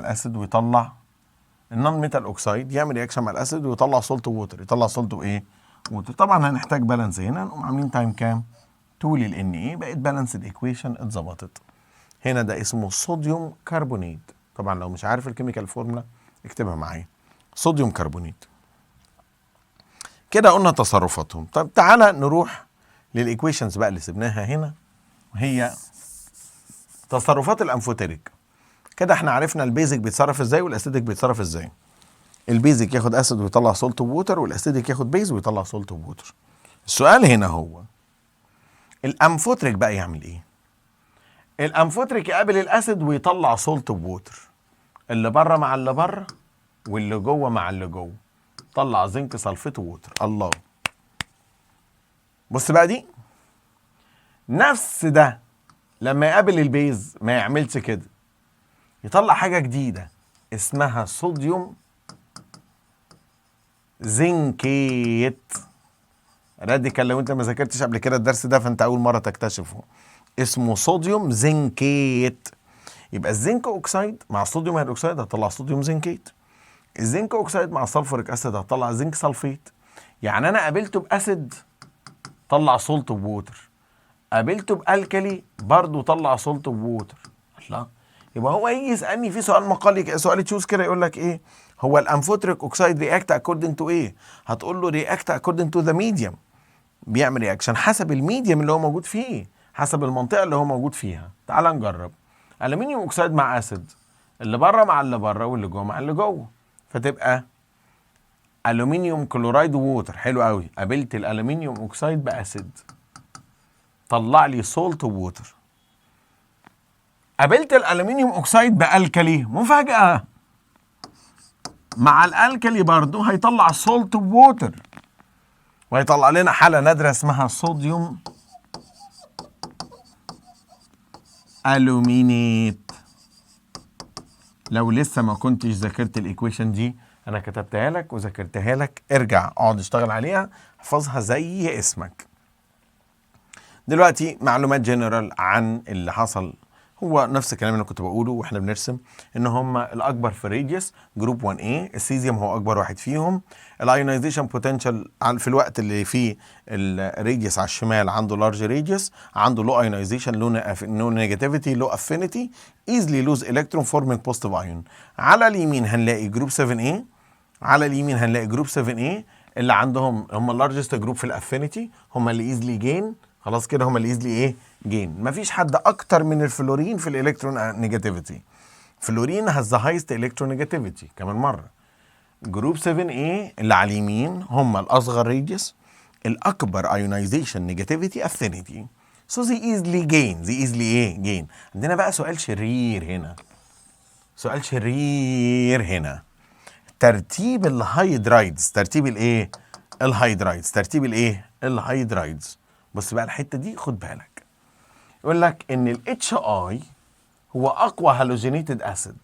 الاسيد ويطلع سولت ووتر، يطلع سولت وايه؟ ووتر. طبعا هنحتاج بالانس هنا، نقوم عاملين تايم كام؟ 2 لل Na، بقت بالانسد ايكويشن اتظبطت. هنا ده اسمه صوديوم كربونيت. طبعا لو مش عارف الكيميكال فورمولا اكتبها معايا، صوديوم كربونيت. كده قلنا تصرفاتهم. طب تعالى نروح للايكويشنز بقى اللي سبناها هنا، وهي تصرفات الامفوتيريك. كده احنا عرفنا البيزك بيتصرف ازاي والاسيدك بيتصرف ازاي. البيزك ياخد اسيد ويطلع سولت ووتر، والاسيدك ياخد بيز ويطلع سولت ووتر. السؤال هنا هو الامفوتريك بقى يعمل ايه؟ الامفوتريك يقابل الاسيد ويطلع سولت بوتر، اللي بره مع اللي بره واللي جوه مع اللي جوه، طلع زنك سلفيت ووتر. الله. بص بقى دي نفس ده لما يقابل البيز ما يعملش كده، يطلع حاجه جديده اسمها صوديوم زنكيت. راديكال لو انت ما ذاكرتش قبل كده الدرس ده فانت اول مره تكتشفه، اسمه صوديوم زنكيت. يبقى الزنك اوكسيد مع الصوديوم هيدروكسيد هتطلع صوديوم زنكيت، الزنك اوكسيد مع السلفوريك اسيد هتطلع زنك سلفيت. يعني انا قابلته باسيد طلع سولت بوتر، قابلته بالكلي برضه طلع سولت بوتر. الله. يبقى هو يجي يسالني في سؤال مقالي، سؤال تشوز كده، يقول لك ايه هو الامفوتريك اوكسيد رياكت اكوردنج تو ايه؟ هتقول له رياكت اكوردنج تو ذا ميديوم، بيعمل رياكشن حسب الميديوم اللي هو موجود فيه، حسب المنطقه اللي هو موجود فيها. تعال نجرب. الومنيوم اوكسيد مع اسيد، اللي بره مع اللي بره واللي جوه مع اللي جوه، فتبقى الومنيوم كلورايد ووتر. حلو قوي. قابلت الالومنيوم اوكسيد باسيد طلع لي سولت ووتر. قابلت الالومنيوم اوكسيد بالكلي، مفاجاه، مع الالكلي برضه هيطلع سولت ووتر، وهيطلع لنا حاله نادره اسمها صوديوم الومينيت. لو لسه ما كنتش ذاكرت الايكويشن دي انا كتبتها لك وذاكرتها لك، ارجع اقعد اشتغل عليها، احفظها زي اسمك. دلوقتي معلومات جنرال عن اللي حصل، هو نفس الكلام اللي كنت بقوله واحنا بنرسم، ان هم الاكبر في الراديوس جروب 1A، السيزيوم هو اكبر واحد فيهم. الايونايزيشن بوتنشال في الوقت اللي فيه الراديوس على الشمال عنده لارج راديوس، عنده لو ايونايزيشن، لو نيجاتيفيتي، لو افينيتي، ايزلي لوز الكترون فورمينج بوزيتيف ايون. على اليمين هنلاقي جروب 7A، على اليمين هنلاقي جروب 7A اللي عندهم هم اللارجست جروب في الافينيتي، هم اللي ايزلي جين. خلاص كده هم اللي ايزلي ايه؟ جين. مفيش حد اكتر من الفلورين في الالكترون نيجاتيفيتي. فلورين هاز ذا هايست الكترون نيجاتيفيتي. كمان مره جروب 7A اللي على اليمين هم الاصغر راديوس، الاكبر ايونايزيشن نيجاتيفيتي افينيتي. سو زي ايزلي جين، زي ايزلي ايه؟ جين. عندنا بقى سؤال شرير هنا، سؤال شرير هنا. ترتيب الهايدرايدز، ترتيب الايه؟ الهايدرايدز، ترتيب الايه؟ الهايدرايدز. بص بقى الحته دي خد بالك. يقول لك ان الاتش اي هو اقوى هالوجينيتد اسيد،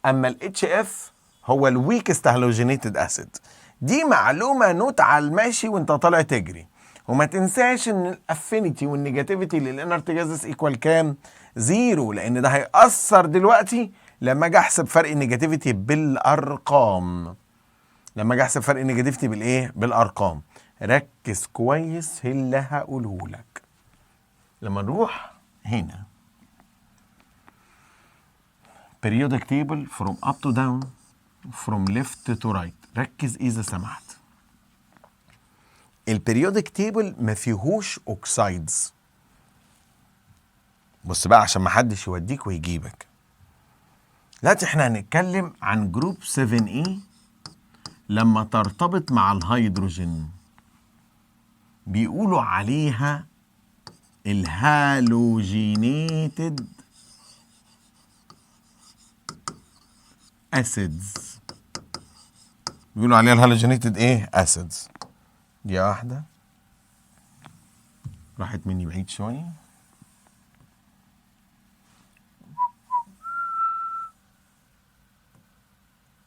اما الاتش اف هو الويكست هالوجينيتد اسيد. دي معلومه نوت على الماشي وانت طالع تجري. وما تنساش ان الافينيتي والنيجاتيفيتي للانرت جازس ايكوال كام؟ زيرو، لان ده هيأثر دلوقتي لما اجي احسب فرق النيجاتيفيتي بالارقام. لما اجي احسب فرق النيجاتيفيتي بالايه؟ بالارقام. ركز كويس في اللي هقوله لك. لما نروح هنا periodic table from up to down from left to right، ركز اذا سمحت. البريودك تيبل ما فيهوش اوكسايدز. بص بقى عشان ما حدش يوديك ويجيبك. دلوقتي احنا هنتكلم عن جروب 7A لما ترتبط مع الهيدروجين بيقولوا عليها الهالوجينيتد اسيدز. بيقولوا عليها الهالوجينيتد ايه؟ اسيدز. دي واحدة راحت مني بعيد شوية.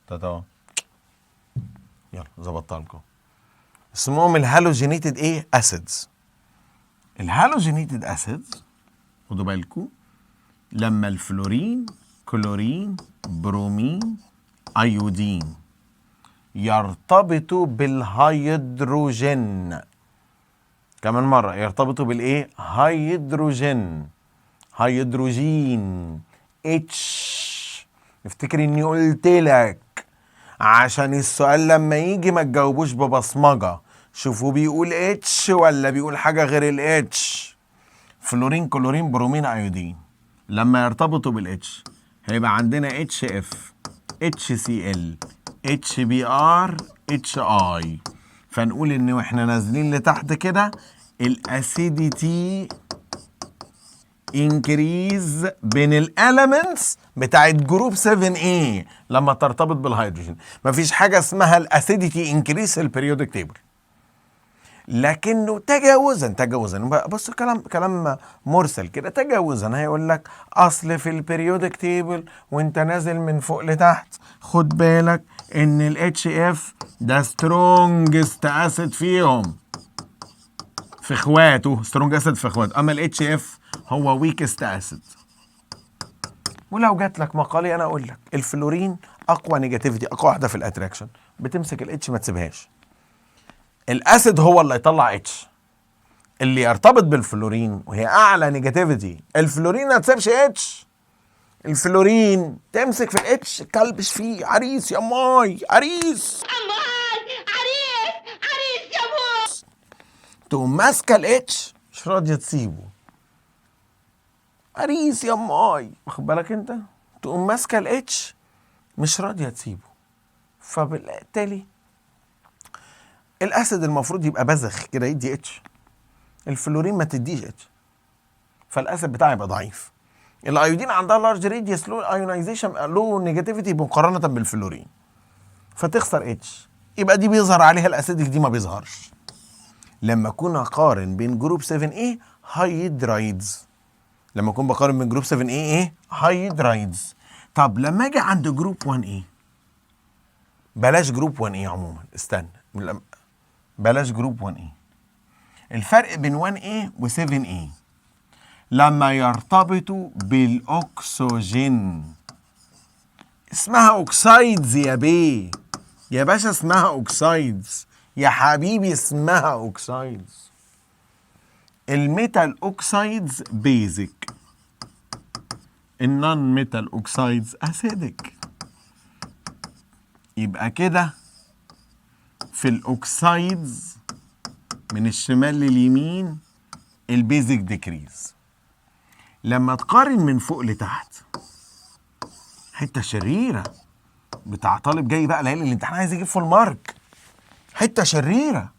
تاتا يلا ظبطتها لكم. اسمهم الهالوجينيتد ايه؟ اسيدز. الهالوجينيتد اسيدز خدوا بالكم لما الفلورين، كلورين، برومين، ايودين يرتبطوا بالهيدروجين. كمان مرة يرتبطوا بالايه؟ هيدروجين، هيدروجين اتش. افتكر اني قلت لك عشان السؤال لما يجي ما تجاوبوش ببصمجة، شوفوا بيقول اتش ولا بيقول حاجة غير الاتش. فلورين، كلورين، برومين، ايودين لما يرتبطوا بالاتش هيبقى عندنا اتش اف، اتش سي ال، اتش بي ار، اتش اي. فنقول ان واحنا نازلين لتحت كده الاسيديتي انكريز بين الاليمنتس بتاعت جروب 7A لما ترتبط بالهيدروجين. مفيش حاجه اسمها الاسيديتي انكريز في البريودك تيبل، لكنه تجاوزا بص كلام مرسل كده. تجاوزا هيقول لك اصل في البريودك تيبل وانت نازل من فوق لتحت خد بالك ان الاتش اف ده سترونجست اسيد فيهم في اخواته، سترونج اسيد في اخواته، اما الاتش اف هو ويكست اسيد. ولو جات لك مقالي انا اقول لك الفلورين اقوى نيجاتيفيتي، اقوى واحده في الاتراكشن، بتمسك الاتش ما تسيبهاش. الاسيد هو اللي يطلع اتش، اللي يرتبط بالفلورين وهي اعلى نيجاتيفيتي. الفلورين ما تسيبش اتش، الفلورين تمسك في الاتش كلبش فيه. عريس يا ماي، عريس عريس يا ماي، تقوم ماسكه الاتش مش راضيه تسيبه. عريس يا ماي، واخد بالك انت، تقوم ماسكه الاتش مش راضيه تسيبه. فبالتالي الاسيد المفروض يبقى بزخ كده يدي اتش، الفلورين ما تديش اتش، فالاسيد بتاعي يبقى ضعيف. الايودين عندها لارج ريديوس لو ايونايزيشن لو نيجاتيفيتي مقارنه بالفلورين، فتخسر اتش، يبقى دي بيظهر عليها الاسيدك، دي ما بيظهرش. لما اكون اقارن بين جروب 7A هايدرايدز، لما اكون بقارن بين جروب 7A ايه هايدرايدز. طب لما اجي عند جروب 1A، بلاش جروب 1A عموما، استنى، بلاش جروب 1A. الفرق بين 1A و 7A لما يرتبطوا بالاكسجين اسمها اوكسايدز يا بيه، يا باشا اسمها اوكسايدز، يا حبيبي اسمها اوكسايدز. الميتال اوكسايدز بيزك، النون ميتال اوكسايدز اسيدك. يبقى كده في الاوكسايدز من الشمال لليمين البيزك ديكريز. لما تقارن من فوق لتحت، حته شريره بتاع طالب جاي بقى ليالي الامتحان عايز يجيب فول مارك، حته شريره.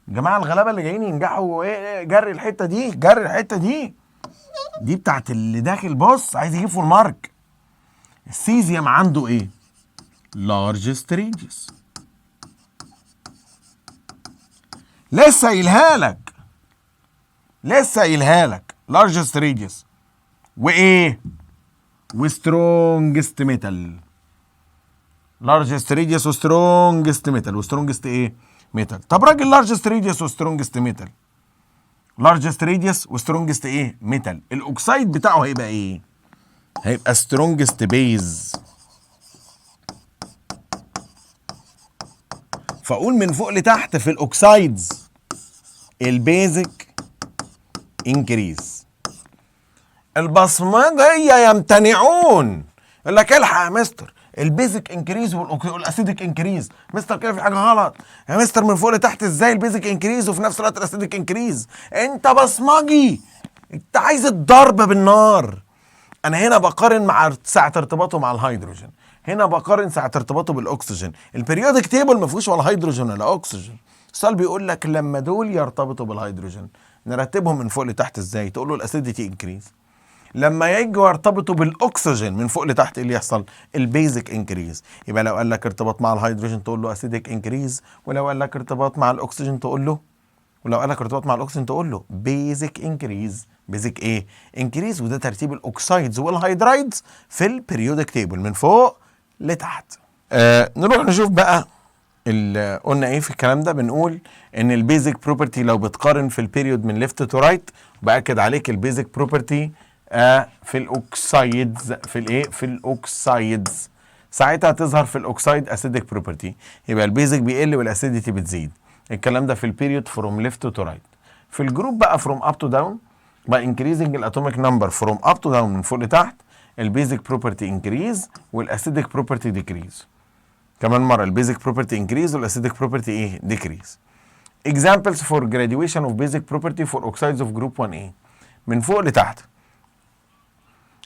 الجماعه الغلابه اللي جايين ينجحوا ايه، جري الحته دي، جري الحته دي، دي بتاعت اللي داخل بص عايز يجيب فول مارك. السيزيوم عنده ايه؟ لارجست ريديوس، لسه قايلها لك، لسه قايلها لك، لارجست ريديوس وايه؟ وسترونجست ميتال. لارجست ريديوس وسترونجست ميتال، وسترونجست ايه؟ ميتال. طب راجل لارجست ريديوس وسترونجست ميتال، لارجست ريديوس وسترونجست ايه؟ ميتال. الاوكسايد بتاعه هيبقى ايه؟ هيبقى سترونجست بيز. فاقول من فوق لتحت في الاوكسايدز البيزك انكريز. البصمجيه يمتنعون، يقول لك الحق يا مستر البيزك انكريز والاسيدك انكريز. مستر كده في حاجه غلط يا مستر، من فوق لتحت ازاي البيزك انكريز وفي نفس الوقت الاسيدك انكريز؟ انت بصمجي، انت عايز الضرب بالنار. انا هنا بقارن مع ساعه ارتباطه مع الهيدروجين، هنا بقارن ساعه ارتباطه بالاكسجين. البريودك تيبل ما فيهوش ولا هيدروجين ولا اكسجين. السؤال بيقول لك لما دول يرتبطوا بالهيدروجين نرتبهم من فوق لتحت ازاي؟ تقول له الاسيديتي انكريز. لما يجوا يرتبطوا بالاكسجين من فوق لتحت ايه اللي يحصل؟ البيزك انكريز. يبقى لو قال لك ارتباط مع الهيدروجين تقول له اسيدك انكريز، ولو قال لك ارتباط مع الاكسجين تقول له، ولو قال لك ارتباط مع الاكسجين تقول له بيزك انكريز. بيزك ايه؟ انكريز. وده ترتيب الاوكسايدز والهيدرايدز في البريودك تيبل من فوق لتحت. نروح نشوف بقى قلنا ايه في الكلام ده. بنقول ان البيزك بروبرتي لو بتقارن في البيريود من ليفت تو رايت، باكد عليك البيزك بروبرتي في الاوكسايدز، في الايه؟ في الاوكسايدز. ساعتها تظهر في الاوكسايد اسيدك بروبرتي، يبقى البيزك بيقل والاسيديتي بتزيد. الكلام ده في البيريود فروم ليفت تو رايت. في الجروب بقى فروم اب تو داون، باي انكريزنج الاتوميك نمبر فروم اب تو داون من فوق لتحت، البيزك بروبرتي انكريز والاسيدك بروبرتي ديكريز. كمان مره البيزك بروبرتي انكريز والاسيدك بروبرتي ايه؟ ديكريز. examples for graduation of basic property for oxides of group 1A. من فوق لتحت،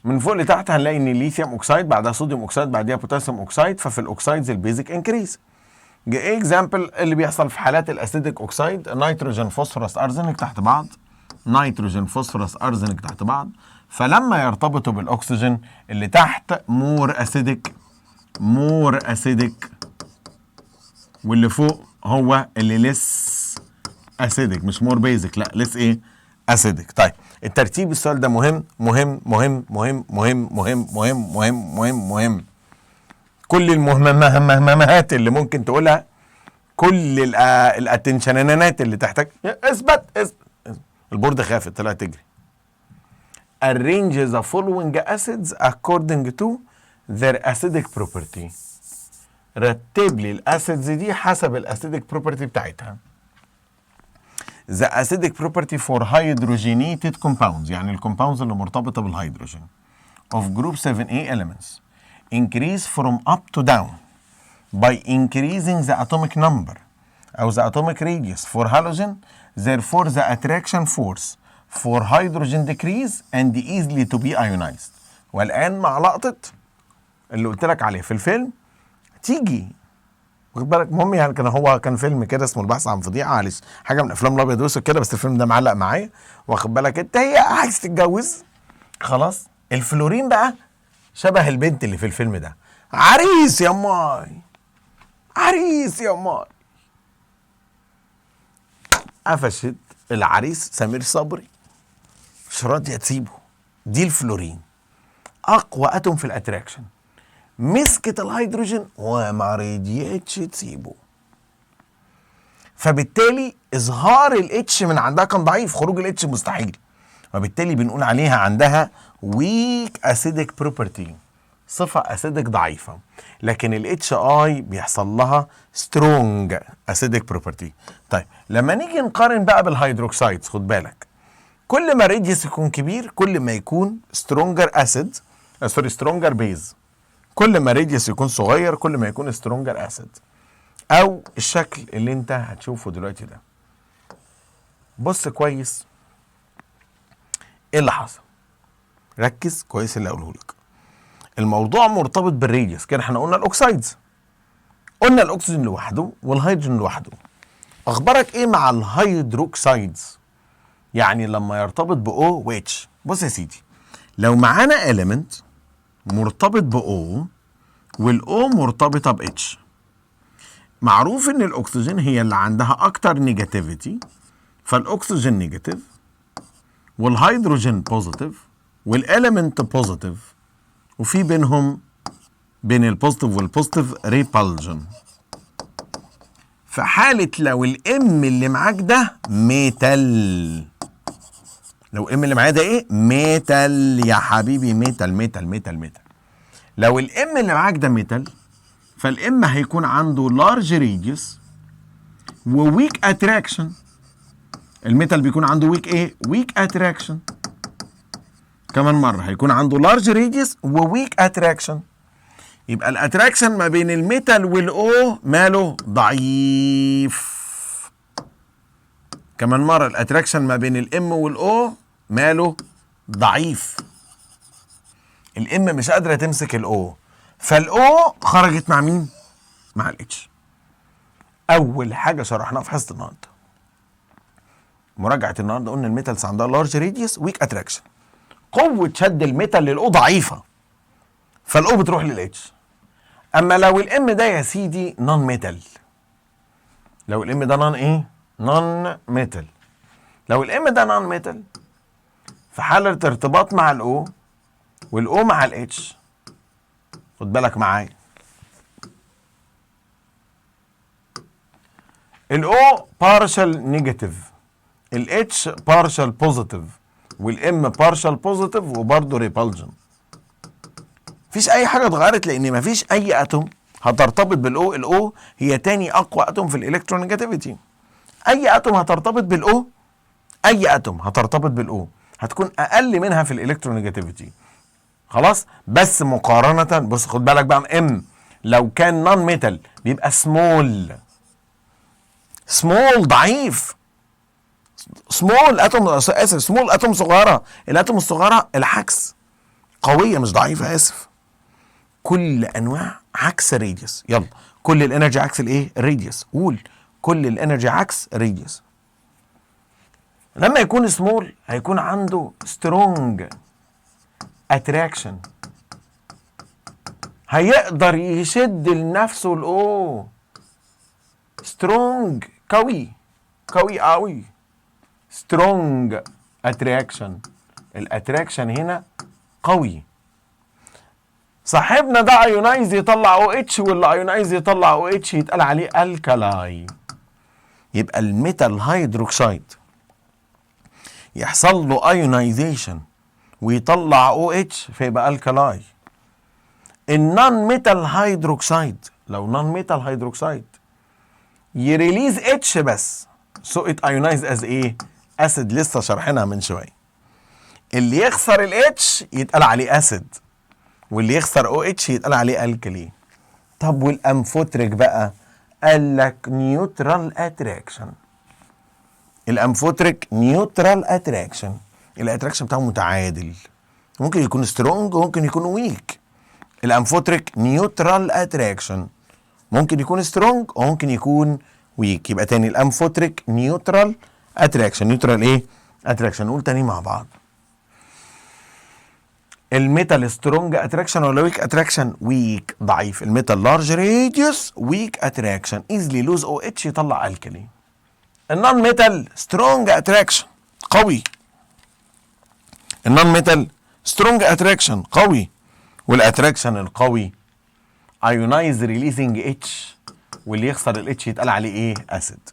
من فوق لتحت هنلاقي ان الليثيوم اوكسايد بعدها صوديوم اوكسايد بعدها بوتاسيوم اوكسايد، ففي الاوكسايدز البيزك انكريز. ايه اكزامبل اللي بيحصل في حالات الاسيديك اوكسايد؟ نيتروجين فوسفورس ارزنك تحت بعض، نيتروجين فوسفورس ارزنك تحت بعض، فلما يرتبطوا بالاكسجين اللي تحت مور اسيديك واللي فوق هو اللي لس اسيديك، مش مور بيزك، لا لس ايه؟ اسيديك. طيب الترتيب السؤال ده مهم مهم مهم مهم مهم مهم مهم مهم مهم مهم. كل المهمات اللي ممكن تقولها، كل الاتنشنانات اللي تحتاج. اثبت. البورد خافت طلعت تجري. arrange the following acids according to their acidic property. رتب لي الاسيدز دي حسب الاسيديك بروبرتي بتاعتها. The acidic property for hydrogenated compounds، يعني الكومباوندز اللي مرتبطة بالهيدروجين of group 7A elements increase from up to down by increasing the atomic number أو the atomic radius for halogen. Therefore the attraction force for hydrogen decrease and easily to be ionized. والآن مع لقطة اللي قلت لك عليه في الفيلم تيجي، واخد بالك؟ المهم يعني كان فيلم كده اسمه البحث عن فضيحه، معلش حاجه من افلام الابيض والاسود كده، بس الفيلم ده معلق معايا، واخد بالك؟ انت هي عايز تتجوز خلاص، الفلورين بقى شبه البنت اللي في الفيلم ده، عريس يا ماي، عريس يا ماي. قفشت العريس سمير صبري، مش راضيه تسيبه. دي الفلورين اقوى اتوم في الاتراكشن، مسكت الهيدروجين وما رضيتش تسيبه، فبالتالي اظهار الاتش من عندها كان ضعيف، خروج الاتش مستحيل، وبالتالي بنقول عليها عندها ويك اسيديك بروبرتي، صفه اسيديك ضعيفه. لكن الاتش اي بيحصل لها سترونج اسيديك بروبرتي. طيب لما نيجي نقارن بقى بالهيدروكسايدز، خد بالك كل ما الريديوس يكون كبير كل ما يكون سترونجر اسيد، سترونجر بيز. كل ما ريديوس يكون صغير كل ما يكون سترونجر اسيد، او الشكل اللي انت هتشوفه دلوقتي ده. بص كويس ايه اللي حصل، ركز كويس اللي اقوله لك. الموضوع مرتبط بالريديوس كده. احنا قلنا الاوكسايدز، قلنا الاكسجين لوحده والهيدروجين لوحده. اخبارك ايه مع الهيدروكسايدز؟ يعني لما يرتبط ب O و H. بص يا سيدي، لو معانا element مرتبط ب O والO مرتبطة ب H، معروف ان الاكسجين هي اللي عندها اكتر نيجاتيفيتي، فالاكسجين نيجاتيف والهيدروجين بوزيتيف والاليمنت بوزيتيف، وفي بينهم بين البوزيتيف والبوزيتيف ريبالجن. في حالة لو الام اللي معاك ده ميتال، لو الام اللي معايا ده ايه؟ ميتال يا حبيبي، ميتال ميتال ميتال ميتال. لو الام اللي معاك ده ميتال، فالام هيكون عنده لارج ريديوس وويك اتراكشن. الميتال بيكون عنده ويك ايه؟ ويك اتراكشن. كمان مرة هيكون عنده لارج ريديوس وويك اتراكشن. يبقى الاتراكشن ما بين الميتال والاو ماله؟ ضعيف. كمان مرة الاتراكشن ما بين الام والاو ماله؟ ضعيف. الام مش قادرة تمسك الاو، فالاو خرجت مع مين؟ مع الاتش. اول حاجة شرحناها في حصة النهارده، مراجعة النهارده، قلنا الميتالز عندها لارج ريديوس ويك اتراكشن. قوة شد الميتال للاو ضعيفة، فالاو بتروح للاتش. اما لو الام ده يا سيدي نون ميتال، لو الام ده نون ايه؟ نون ميتال. لو الام ده نون ميتال في حالة ارتباط مع الاو والاو مع الاتش، خد بالك معايا، الاو بارشال نيجاتيف، الاتش بارشال بوزيتيف، والام بارشال بوزيتيف وبرضه ريبالجن. مفيش اي حاجه اتغيرت، لان مفيش اي اتوم هترتبط بالاو. الاو هي تاني اقوى اتوم في الالكترونيجاتيفيتي. اي اتوم هترتبط بالاو، اي اتوم هترتبط بالاو هتكون اقل منها في الالكترونيجاتيفيتي. خلاص، بس مقارنه، بص خد بالك بقى، ام لو كان نون ميتال بيبقى سمول، سمول ضعيف. سمول اتوم، اسف، سمول اتوم صغيره. الاتوم الصغيره العكس، قويه مش ضعيفه، اسف. كل انواع عكس الريديوس. يلا كل الانرجي عكس الايه؟ الراديوس. قول كل الانرجي عكس الراديوس. لما يكون سمول هيكون عنده سترونج اتراكشن، هيقدر يشد لنفسه الاو. سترونج قوي، قوي قوي. سترونج اتراكشن، الاتراكشن هنا قوي. صاحبنا ده ايونايز يطلع او اتش، واللي ايونايز يطلع او اتش يتقال عليه الكالاي. يبقى الميتال هيدروكسيد يحصل له ايونايزيشن ويطلع او اتش فيبقى الكالاي. النون ميتال هيدروكسيد، لو نون ميتال هيدروكسيد يريليز اتش بس، سو ات ايونايز از ايه؟ اسيد. لسه شرحناها من شويه. اللي يخسر الاتش يتقال عليه اسيد، واللي يخسر او اتش يتقال عليه الكلي. طب والامفوتريك بقى؟ قال لك نيوترال اتراكشن. الامفوتريك نيوترال اتراكشن، الاتراكشن بتاعه متعادل، ممكن يكون سترونج وممكن يكون ويك. الامفوتريك نيوترال اتراكشن، ممكن يكون سترونج وممكن يكون ويك. يبقى تاني الامفوتريك نيوترال اتراكشن. نيوترال ايه؟ اتراكشن. نقول تاني مع بعض. الميتال سترونج اتراكشن ولا ويك اتراكشن؟ ويك، ضعيف. الميتال لارج راديوس ويك اتراكشن، ايزلي لوز او اتش يطلع الكلي. النون ميتال سترونج اتراكشن، قوي. النون ميتال سترونج اتراكشن قوي، والاتراكشن القوي ايونايز ريليزنج اتش، واللي يخسر الاتش يتقال عليه ايه؟ اسيد.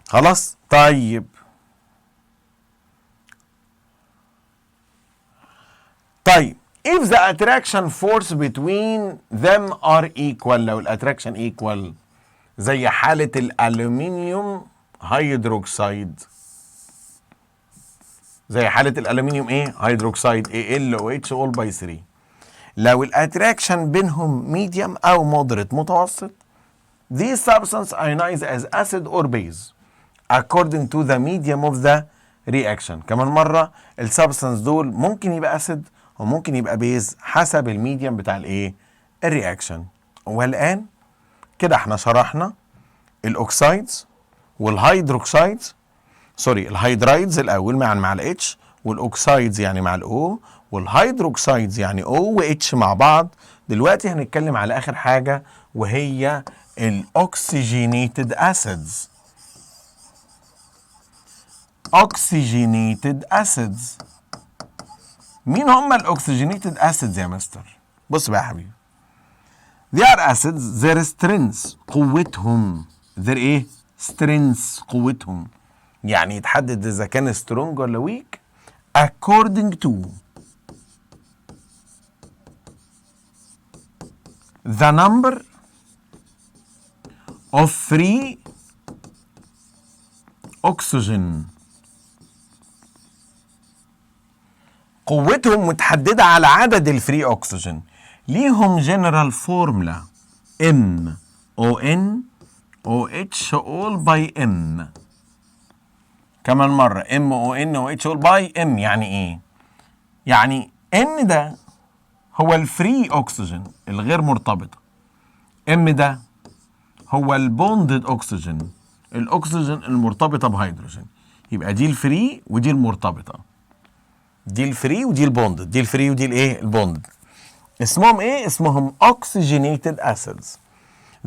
خلاص؟ طيب if the attraction force between them are equal، لو الاتراكشن equal زي حالة الألومنيوم هيدروكسيد، زي حالة الألومنيوم ايه؟ هيدروكسيد AlOH all by 3. لو الاتراكشن بينهم ميديوم أو مودريت متوسط، these substance ionize as acid or base according to the medium of the reaction. كمان مرة السبستانس دول ممكن يبقى اسيد وممكن يبقى بيز حسب الميديم بتاع الايه؟ الرياكشن. والآن كده احنا شرحنا الاوكسايدز والهيدروكسايدز، سوري الهيدرايدز الاول مع الاتش، والاوكسايدز يعني مع الاو، والهيدروكسايدز يعني او واتش مع بعض. دلوقتي هنتكلم على اخر حاجة وهي الاوكسجينيتد اسيدز. oxygenated acids. مين هم الاوكسجينيتد اسيدز يا مستر؟ بص بقى يا حبيبي. they are acids their strengths، قوتهم. their ايه؟ strengths، قوتهم. يعني يتحدد اذا كان strong ولا weak according to the number of free oxygen. قوتهم متحددة على عدد الفري أكسجين. ليهم جنرال فورمولا MONOH all by M. كمان مرة MONOH all by M. يعني إيه؟ يعني N ده هو الفري أكسجين الغير مرتبطة، M ده هو البوندد أكسجين، الأكسجين المرتبطة بهيدروجين. يبقى دي الفري ودي المرتبطة، دي الفري ودي البوندد، دي الفري ودي الايه؟ البوندد. اسمهم ايه؟ اسمهم oxygenated acids.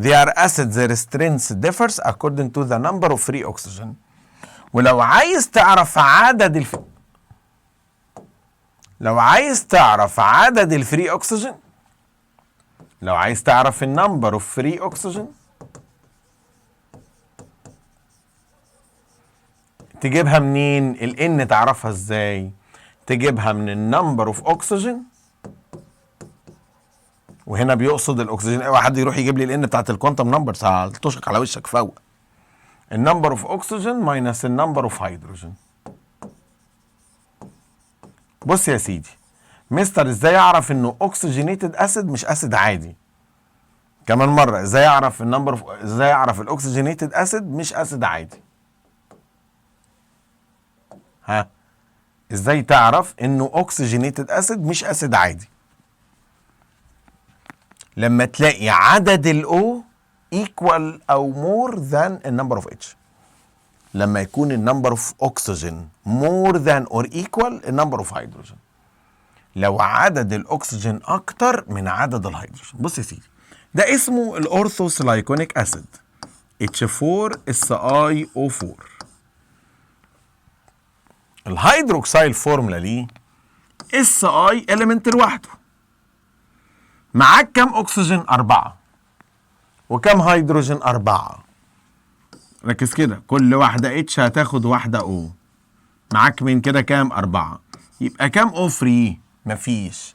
They are acids their strength differs according to the number of free oxygen. ولو عايز تعرف عدد لو عايز تعرف عدد الفري اوكسجين، لو عايز تعرف النمبر اوف فري اوكسجين، تجيبها منين؟ الان تعرفها ازاي؟ تجيبها من النمبر اوف اوكسجين، وهنا بيقصد الاكسجين. اوعى حد يروح يجيب لي الان بتاعت الكوانتم نمبرز، هتشك على وشك فوق. النمبر اوف اوكسجين ماينس النمبر اوف هيدروجين. بص يا سيدي، مستر ازاي اعرف انه اوكسجينيتد اسيد مش اسيد عادي؟ كمان مره، ازاي اعرف ازاي اعرف الاوكسجينيتد اسيد مش اسيد عادي؟ ها، ازاي تعرف انه اوكسجينيتد اسيد مش اسيد عادي؟ لما تلاقي عدد الاو equal او more than النمبر اوف H. لما يكون النمبر اوف اوكسجين more than or equal النمبر اوف هيدروجين. لو عدد الاكسجين اكتر من عدد الهيدروجين. بص يا سيدي، ده اسمه الاورثوسلايكونيك اسيد H4SiO4. الهيدروكسيل فورمولا ليه Si element لوحده. معاك كام اكسجين؟ 4. وكام هيدروجين؟ 4. ركز كده، كل واحدة H هتاخد واحدة O. معاك من كده كام؟ 4. يبقى كام O فري؟ مفيش.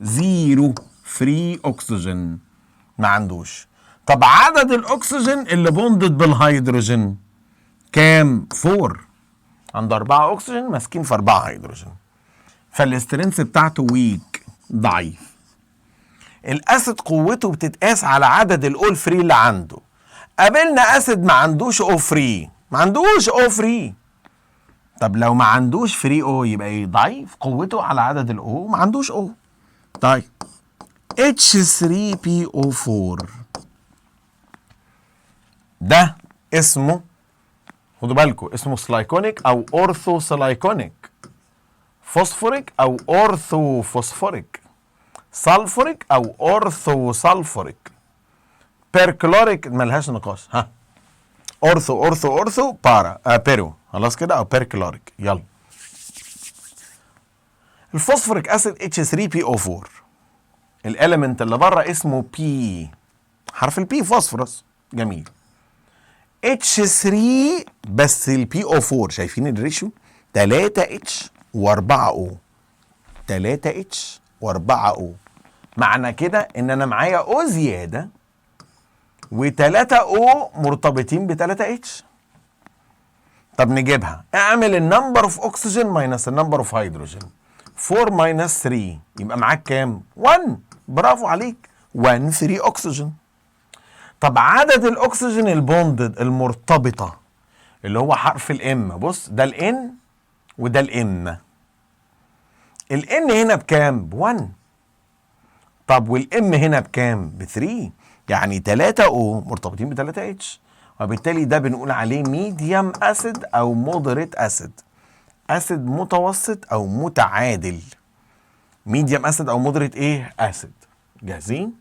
0 فري اكسجين، ما عندوش. طب عدد الاكسجين اللي بوندد بالهيدروجين كام؟ 4. عنده 4 اكسجين ماسكين في 4 هيدروجين، فالاسترنس بتاعته ويك، ضعيف. الاسيد قوته بتتقاس على عدد الاول فري اللي عنده. قابلنا اسيد ما عندوش او فري، ما عندوش او فري. طب لو ما عندوش فري او يبقى ايه؟ ضعيف، قوته على عدد الاو، ما عندوش او. طيب H3PO4 ده اسمه، خدوا بالكم، اسمه سلايكونيك او اورثوسلايكونيك، فوسفوريك او اورثوفوسفوريك، سلفوريك او اورثوسلفوريك، بيركلوريك ملهاش نقاش. ها، اورثو بارا بيرو، خلاص كده، او بيركلوريك. يلا، الفوسفوريك اسيد H3PO4 الاليمنت اللي بره اسمه بي، حرف البي فوسفورس. جميل. H3 بس البي او 4 شايفين الريشيو 3H و4O، 3H و4O. معنى كده ان انا معايا O زياده و3O مرتبطين ب3H. طب نجيبها، اعمل النمبر اوف اوكسجين ماينس النمبر اوف هيدروجين. 4 ماينس 3 يبقى معاك كام؟ 1. برافو عليك، 1 فري اوكسجين. طب عدد الاكسجين البوندد المرتبطه اللي هو حرف الام، بص ده الان وده الام. الان هنا بكام؟ ب1. طب والام هنا بكام؟ ب3. يعني 3O مرتبطين ب3H، وبالتالي ده بنقول عليه ميديوم اسيد او مودريت اسيد، اسيد متوسط او متعادل. ميديوم اسيد او مودريت ايه؟ اسيد. جاهزين؟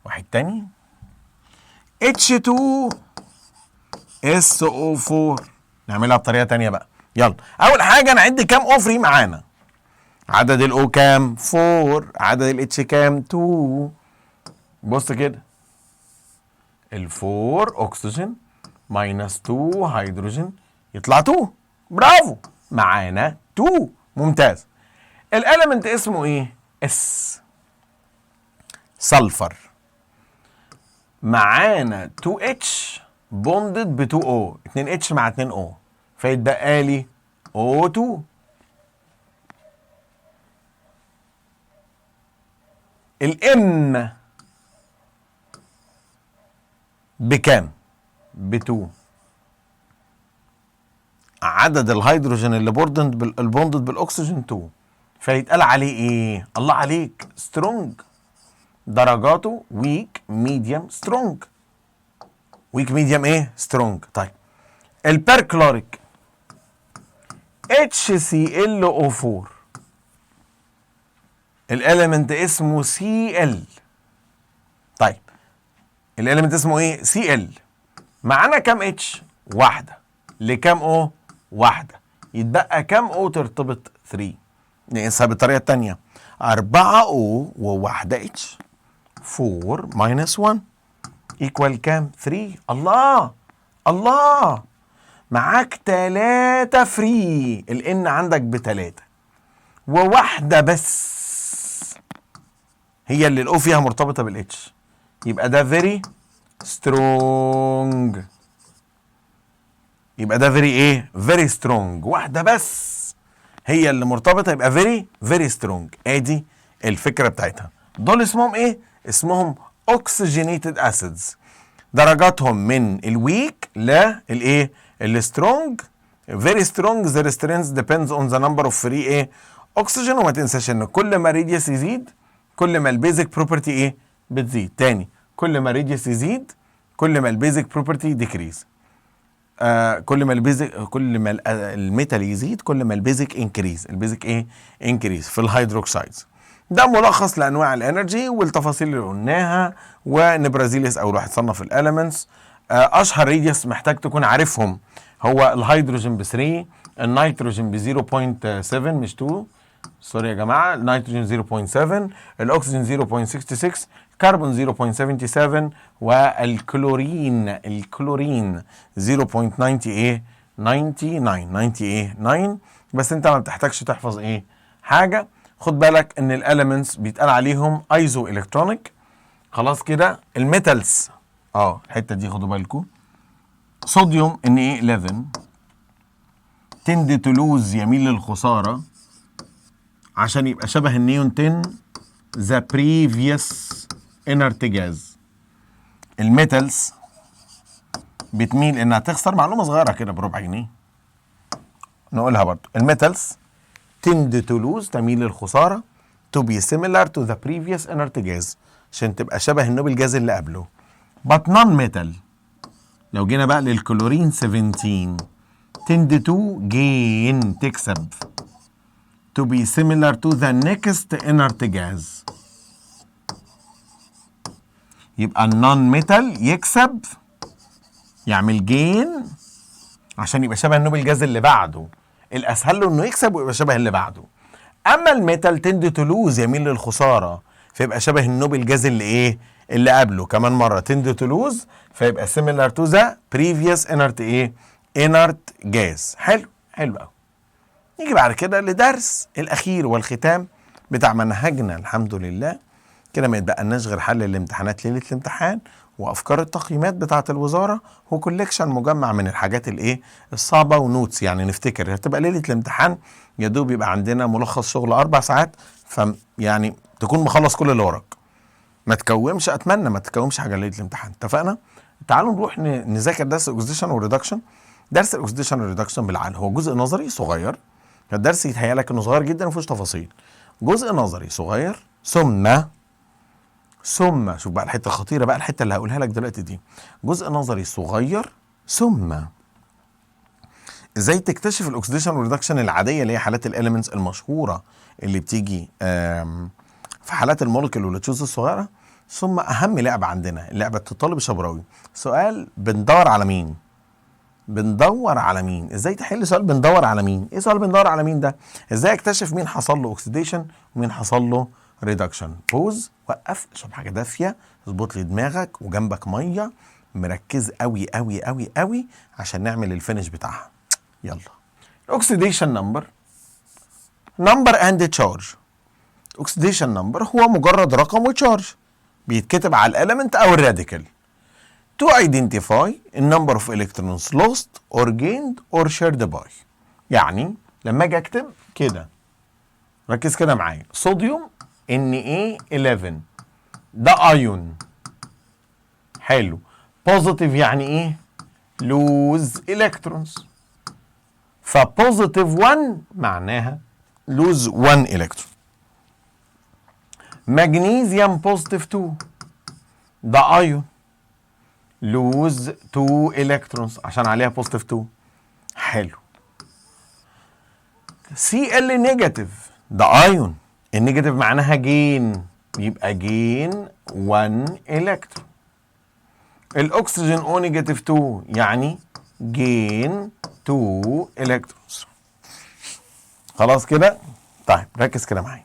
واحد تاني، H2SO4 نعملها بطريقه تانيه بقى. يلا، اول حاجه نعد كام او فري معانا. عدد الاو كام؟ 4. عدد الاتش كام؟ 2. بص كده، ال4 اكسجين ماينس 2 هيدروجين يطلع 2. برافو، معانا 2. ممتاز. الاليمنت اسمه ايه؟ اس، سلفر. معانا 2H بوندد ب 2O، 2H مع 2O، فيتبقى لي O2. الام بكام؟ ب2. عدد الهيدروجين اللي بوندد بالاكسجين 2، فيتقال عليه ايه؟ الله عليك، سترونج. درجاته ويك، ميديوم، سترونج. ويك، ميديوم، ايه؟ سترونج. طيب البيركلوريك HClO4 الاليمنت اسمه Cl. طيب الاليمنت اسمه ايه؟ Cl. معانا كام اتش؟ واحده. لكام او؟ واحده. يتبقى كام او ترتبط؟ 3. نقيسها بالطريقه الثانيه، 4 او وواحده اتش. 4 ماينس 1 ايكوال كام؟ 3. الله الله، معاك 3 فري. الان عندك ب3 وواحده بس هي اللي الاو فيها مرتبطه بالاتش، يبقى ده فيري سترونج. يبقى ده فيري ايه؟ فيري سترونج. واحده بس هي اللي مرتبطه، يبقى فيري فيري سترونج. ادي الفكره بتاعتها. دول اسمهم ايه؟ اسمهم اوكسجينيتد اسيدز. درجاتهم من الويك للايه؟ السترونج. فيري سترونج their strength depends on the number of free ايه؟ اوكسجين. وما تنساش ان كل ما الراديوس يزيد كل ما البيزك بروبرتي ايه؟ بتزيد. تاني، كل ما الراديوس يزيد كل ما البيزك بروبرتي ديكريز. كل ما الميتال يزيد كل ما البيزك انكريز. البيزك ايه؟ انكريز في الهيدروكسايدز. ده ملخص لانواع الانرجي والتفاصيل اللي قلناها. ونبرازيليس اول واحد صنف الاليمنتس. اشهر ريديوس محتاج تكون عارفهم هو الهيدروجين ب 3، النيتروجين ب 0.7 مش 2، سوري يا جماعه، النيتروجين 0.7، الاكسجين 0.66، الكربون 0.77، والكلورين 0.99. بس انت ما بتحتاجش تحفظ ايه حاجه. خد بالك ان الاليمنتس بيتقال عليهم ايزو الكترونيك. خلاص كده. الميتالز الحته دي خدوا بالكم. صوديوم Na11 تند تو لوز، يميل للخساره عشان يبقى شبه النيون 10 ذا بريفيوس انرت جاز. الميتالز بتميل انها تخسر. معلومه صغيره كده بربع جنيه نقولها برضو. الميتالز تند تو لوز، تميل للخساره، تو بي سيميلار تو ذا بريفيوس انرت جاز عشان تبقى شبه النوبل جاز اللي قبله. بات نون ميتال، لو جينا بقى للكلورين 17 تند تو جين، تكسب، to be similar to the next inert gas. يبقى النون ميتال يكسب، يعمل جين عشان يبقى شبه النوبل جاز اللي بعده. الاسهل له انه يكسب ويبقى شبه اللي بعده. اما الميتال تند تو لوز، يميل للخساره، فيبقى شبه النوبل جاز اللي ايه؟ اللي قبله. كمان مره تند تو لوز فيبقى similar to the previous inert ايه؟ inert gas. حلو قوي. نيجي بعد كده لدرس الاخير والختام بتاع منهجنا. الحمد لله كده ما يتبقالناش غير حل الامتحانات ليله الامتحان، وافكار التقييمات بتاعه الوزاره، وكوليكشن مجمع من الحاجات الايه الصعبه، ونوتس. يعني نفتكر هتبقى ليله الامتحان يا دوب يبقى عندنا ملخص شغل 4 ساعات، يعني تكون مخلص كل اللي وراك. ما تكومش، اتمنى ما تكومش حاجه ليله الامتحان. اتفقنا؟ تعالوا نروح نذاكر درس الاكسديشن والريدكشن. درس الاكسديشن والريدكشن بالعقل هو جزء نظري صغير. الدرس يتهيأ لك انه صغير جدا ومفيهوش تفاصيل. جزء نظري صغير ثم شوف بقى الحته الخطيره بقى، الحته اللي هقولها لك دلوقتي دي. جزء نظري صغير ثم ازاي تكتشف الاكسديشن والريدكشن العاديه اللي هي حالات الاليمنتس المشهوره اللي بتيجي في حالات المولكيول والتشوز الصغيره. ثم اهم لعبه عندنا، لعبه الطالب الشبراوي. سؤال بندور على مين؟ ازاي تحل سؤال بندور على مين؟ ايه سؤال بندور على مين ده؟ ازاي اكتشف مين حصل له اوكسيديشن ومين حصل له ريدكشن؟ بوز، وقف، اشرب حاجه دافيه، اظبط لي دماغك وجنبك ميه، مركز قوي قوي قوي قوي عشان نعمل الفينش بتاعها. يلا. الاكسيديشن نمبر اند تشارج. اوكسيديشن نمبر هو مجرد رقم وتشارج بيتكتب على الاليمنت او الراديكال to identify the number of electrons lost or gained or shared by. يعني لما اجي اكتب كده، ركز كده معايا، صوديوم Na11 ده ايون. حلو. بوزيتيف يعني ايه؟ لوز الكترونز. فبوزيتيف 1 معناها لوز 1 الكترون. مغنيسيوم بوزيتيف 2 ده ايون، لوز 2 الكترونز عشان عليها بوزيتيف 2. حلو. Cl نيجاتيف ده ايون، النيجاتيف معناها جين، يبقى جين 1 الكترون. الاكسجين O نيجاتيف 2 يعني جين 2 الكترونز. خلاص كده؟ طيب ركز كده معايا.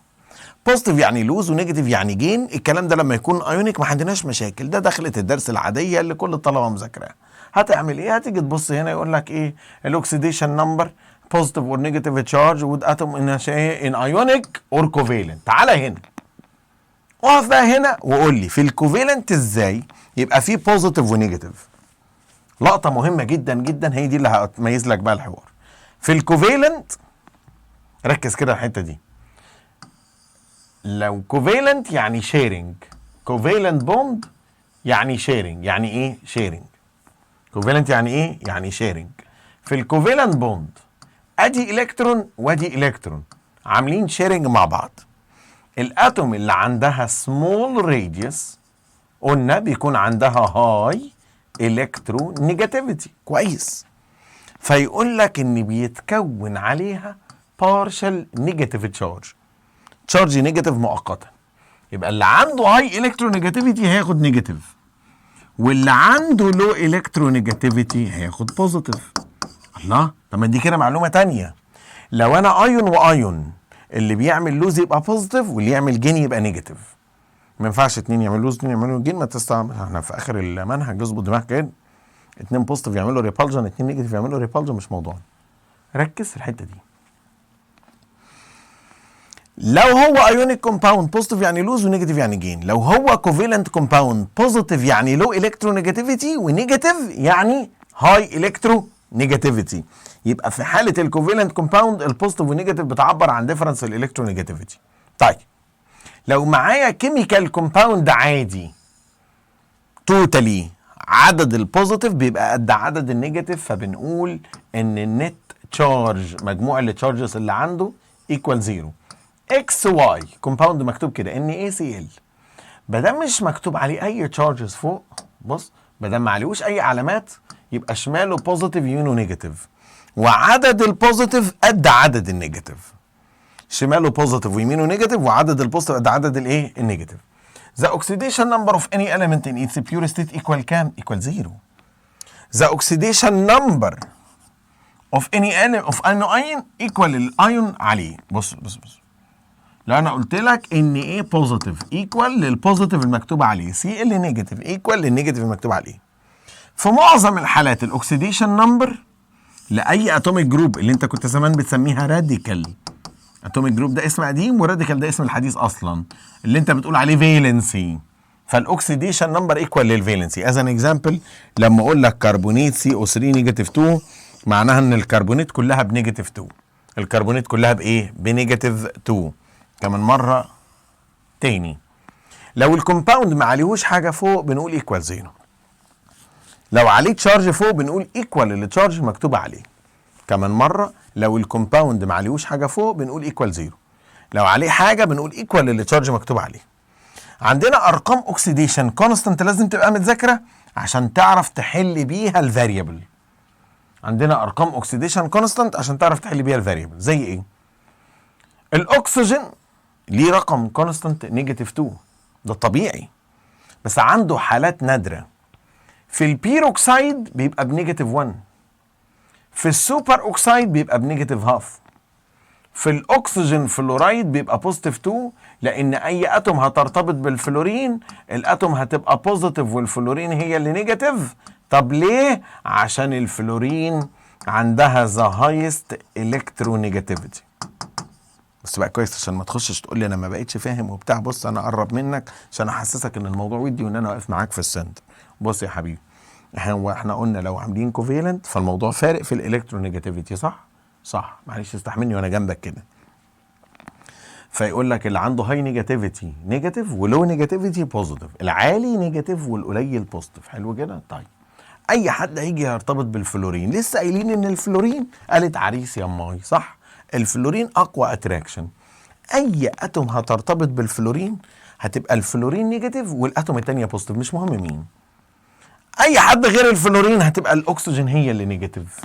بوزيتيف يعني لوز ونيجاتيف يعني جين. الكلام ده لما يكون ايونيك ما عندناش مشاكل، ده دخلت الدرس العاديه اللي كل الطلبه مذاكراها. هتعمل ايه؟ هتيجي تبص هنا يقول لك ايه؟ الاكسيديشن نمبر بوزيتيف اور نيجاتيف تشارج وذ اتوم ان ايونيك اور كوفالنت. تعالى هنا، اقف بقى هنا وقول لي في الكوفالنت ازاي يبقى في بوزيتيف ونيجاتيف. لقطه مهمه جدا جدا، هي دي اللي هتميز لك بقى الحوار. في الكوفالنت ركز كده الحته دي. لو كوفالنت يعني شيرنج، كوفالنت بوند يعني شيرنج. يعني ايه شيرنج؟ كوفالنت يعني ايه؟ يعني شيرنج. في الكوفالنت بوند ادي الكترون وادي الكترون عاملين شيرنج مع بعض. الاتوم اللي عندها سمول راديوس قلنا بيكون عندها هاي الكترونيجاتيفيتي. كويس. فيقول لك ان بيتكون عليها partial negative charge، تشارج نيجاتيف مؤقتا. يبقى اللي عنده هاي الكترونيجاتيفيتي هياخد نيجاتيف، واللي عنده لو الكترونيجاتيفيتي هياخد بوزيتيف. الله، طب ما دي كده معلومه تانية. لو انا ايون وايون، اللي بيعمل لوز يبقى بوزيتيف واللي يعمل جين يبقى نيجاتيف. ما ينفعش اتنين يعملوا لوز اتنين يعملوا جين، ما تستعمل. احنا في اخر المنهج اظبط دماغك كده، اتنين بوزيتيف يعملوا ريبالجن، اتنين نيجاتيف يعملوا ريبالجن، مش موضوعنا. ركز في الحته دي. لو هو ايونيك كومباوند بوزيتيف يعني لوز ونيجاتيف يعني جين. لو هو كوفالنت كومباوند بوزيتيف يعني لو الكترونيجاتيفيتي، ونيجاتيف يعني هاي الكترونيجاتيفيتي. يبقى في حاله الكوفالنت كومباوند البوزيتيف والنيجاتيف بتعبر عن ديفرنس الالكترونيجاتيفيتي. طيب لو معايا كيميكال كومباوند عادي توتالي، عدد البوزيتيف بيبقى قد عدد النيجاتيف، فبنقول ان النت تشارج مجموع التشارجز اللي عنده ايكوال زيرو. اكس واي كومباوند مكتوب كده NaCl، بدل مش مكتوب عليه اي تشارجز فوق، بص بدل ما عليهوش اي علامات يبقى شماله بوزيتيف يمينه نيجاتيف، وعدد البوزيتيف قد عدد النيجاتيف. شماله بوزيتيف ويمينه نيجاتيف، وعدد البوزيتيف قد عدد الايه النيجاتيف. The oxidation number of any element in its pure state equal كام؟ equal zero. The oxidation number of any element of an ion equal الايون عليه. بص بص بص، لو انا قلت لك ان A بوزيتيف ايكوال للبوزيتيف المكتوب عليه، Cl نيجاتيف ايكوال للنيجاتيف المكتوب عليه. في معظم الحالات الاكسيديشن نمبر لاي اتوميك جروب اللي انت كنت زمان بتسميها راديكال، اتوميك جروب ده اسم قديم وراديكال ده اسم الحديث اصلا، اللي انت بتقول عليه فالنسي، فالاكسيديشن نمبر ايكوال للفالنسي. از ان اكزامبل، لما اقول لك كربونيت CO3 نيجاتيف 2 معناها ان الكربونيت كلها بنيجاتيف 2، الكربونيت كلها بايه؟ بنيجاتيف 2. كمان مره تاني، لو الكومباوند ما عليهوش حاجه فوق بنقول ايكوال زيرو، لو عليه تشارج فوق بنقول ايكوال للتشارج مكتوب عليه. كمان مره، لو الكومباوند ما عليهوش حاجه فوق بنقول ايكوال زيرو، لو عليه حاجه بنقول ايكوال للتشارج مكتوب عليه. عندنا ارقام اوكسيديشن كونستانت لازم تبقى متذاكره عشان تعرف تحل بيها الفاريبل. عندنا ارقام اوكسيديشن كونستانت عشان تعرف تحل بيها الفاريبل. زي ايه؟ الاكسجين ليه رقم كونستانت نيجاتيف 2، ده طبيعي، بس عنده حالات نادره. في البيروكسايد بيبقى بنيجاتيف 1، في السوبر اوكسايد بيبقى بنيجاتيف هاف، في الاكسجين فلورايد بيبقى بوزيتيف 2، لان اي اتوم هترتبط بالفلورين الاتوم هتبقى بوزيتيف والفلورين هي اللي نيجاتيف. طب ليه؟ عشان الفلورين عندها ذا هايست الكترونيجاتيفيتي. بس بقى كويس عشان ما تخشش تقول لي انا ما بقتش فاهم وبتاع. بص انا اقرب منك عشان احسسك ان الموضوع ودي وان انا واقف معاك في السنتر. بص يا حبيبي، احنا قلنا لو عاملين كوفيلنت فالموضوع فارق في الالكترونيجاتيفيتي، صح؟ صح، معلش استحملني وانا جنبك كده. فيقول لك اللي عنده هاي نيجاتيفيتي نيجاتيف ولو نيجاتيفيتي بوزيتيف، العالي نيجاتيف والقليل بوزيتيف. حلو كده؟ طيب اي حد هيجي يرتبط بالفلورين، لسه قايلين ان الفلورين قالت عريس يا ماي، صح؟ الفلورين اقوى اتراكشن. اي اتوم هترتبط بالفلورين هتبقى الفلورين نيجاتيف والاتوم الثانيه بوزيتيف، مش مهم مين. اي حد غير الفلورين هتبقى الاكسجين هي اللي نيجاتيف.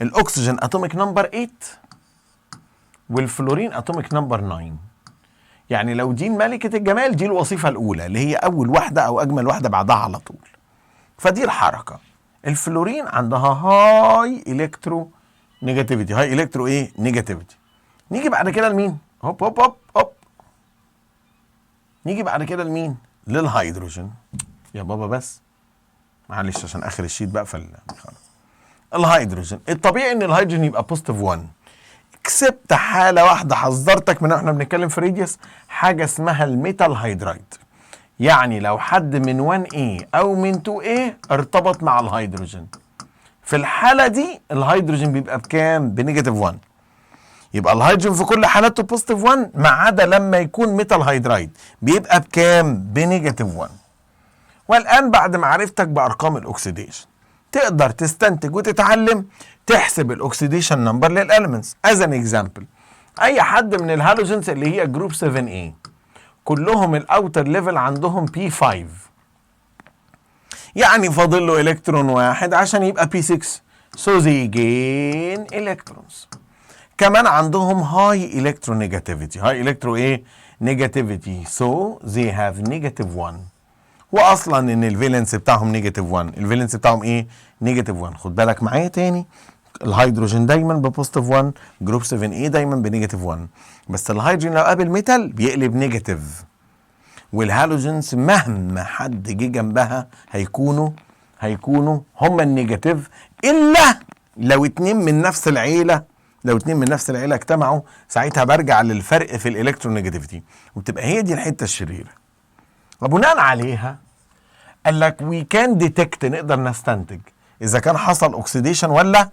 الاكسجين اتوميك نمبر 8 والفلورين اتوميك نمبر 9. يعني لو دي ملكة الجمال دي الوظيفة الأولى اللي هي أول واحدة أو أجمل واحدة بعدها على طول. فدي الحركة. الفلورين عندها هاي إلكترو نيجاتيفيتي، هاي إلكترو إيه؟ نيجاتيفيتي. نيجي بعد كده لمين؟ هوب هوب هوب هوب. نيجي بعد كده لمين؟ للهيدروجين. يا بابا بس معلش عشان آخر الشيت بقى خلاص. الهيدروجين الطبيعي إن الهيدروجين يبقى بوزيتيف 1، اكسبت حاله واحده حذرتك منها واحنا بنتكلم في ريديوس، حاجه اسمها الميتال هيدرايد. يعني لو حد من 1A او من 2A ارتبط مع الهيدروجين، في الحاله دي الهيدروجين بيبقى بكام؟ بنيجاتيف 1. يبقى الهيدروجين في كل حالاته بوزيتيف 1 ما عدا لما يكون ميتال هيدرايد بيبقى بكام؟ بنيجاتيف 1. والان بعد معرفتك بارقام الاكسيديشن تقدر تستنتج وتتعلم تحسب الاكسيديشن نمبر للاليمنتس. از ان اكزامبل، اي حد من الهالوجينز اللي هي جروب 7A كلهم الاوتر ليفل عندهم P5، يعني فاضل له الكترون واحد عشان يبقى P6. so they gain electrons. كمان عندهم high electronegativity. high electro ايه؟ negativity. so they have -1. واصلا ان الفالنس بتاعهم -1. الفالنس بتاعهم ايه؟ -1. خد بالك معايا تاني، الهيدروجين دايما ببوزيتيف 1، جروب 7 ايه دايما بنيجاتيف 1. بس الهيدروجين لو قابل ميتال بيقلب نيجاتيف. والهالوجينز مهما حد جه جنبها هيكونوا هما النيجاتيف، الا لو اتنين من نفس العيله. لو اتنين من نفس العيله اجتمعوا ساعتها برجع للفرق في الالكترونيجاتيفيتي، وبتبقى هي دي الحته الشريره. وبناء عليها قال لك وي كان ديتكت، نقدر نستنتج اذا كان حصل اوكسيديشن ولا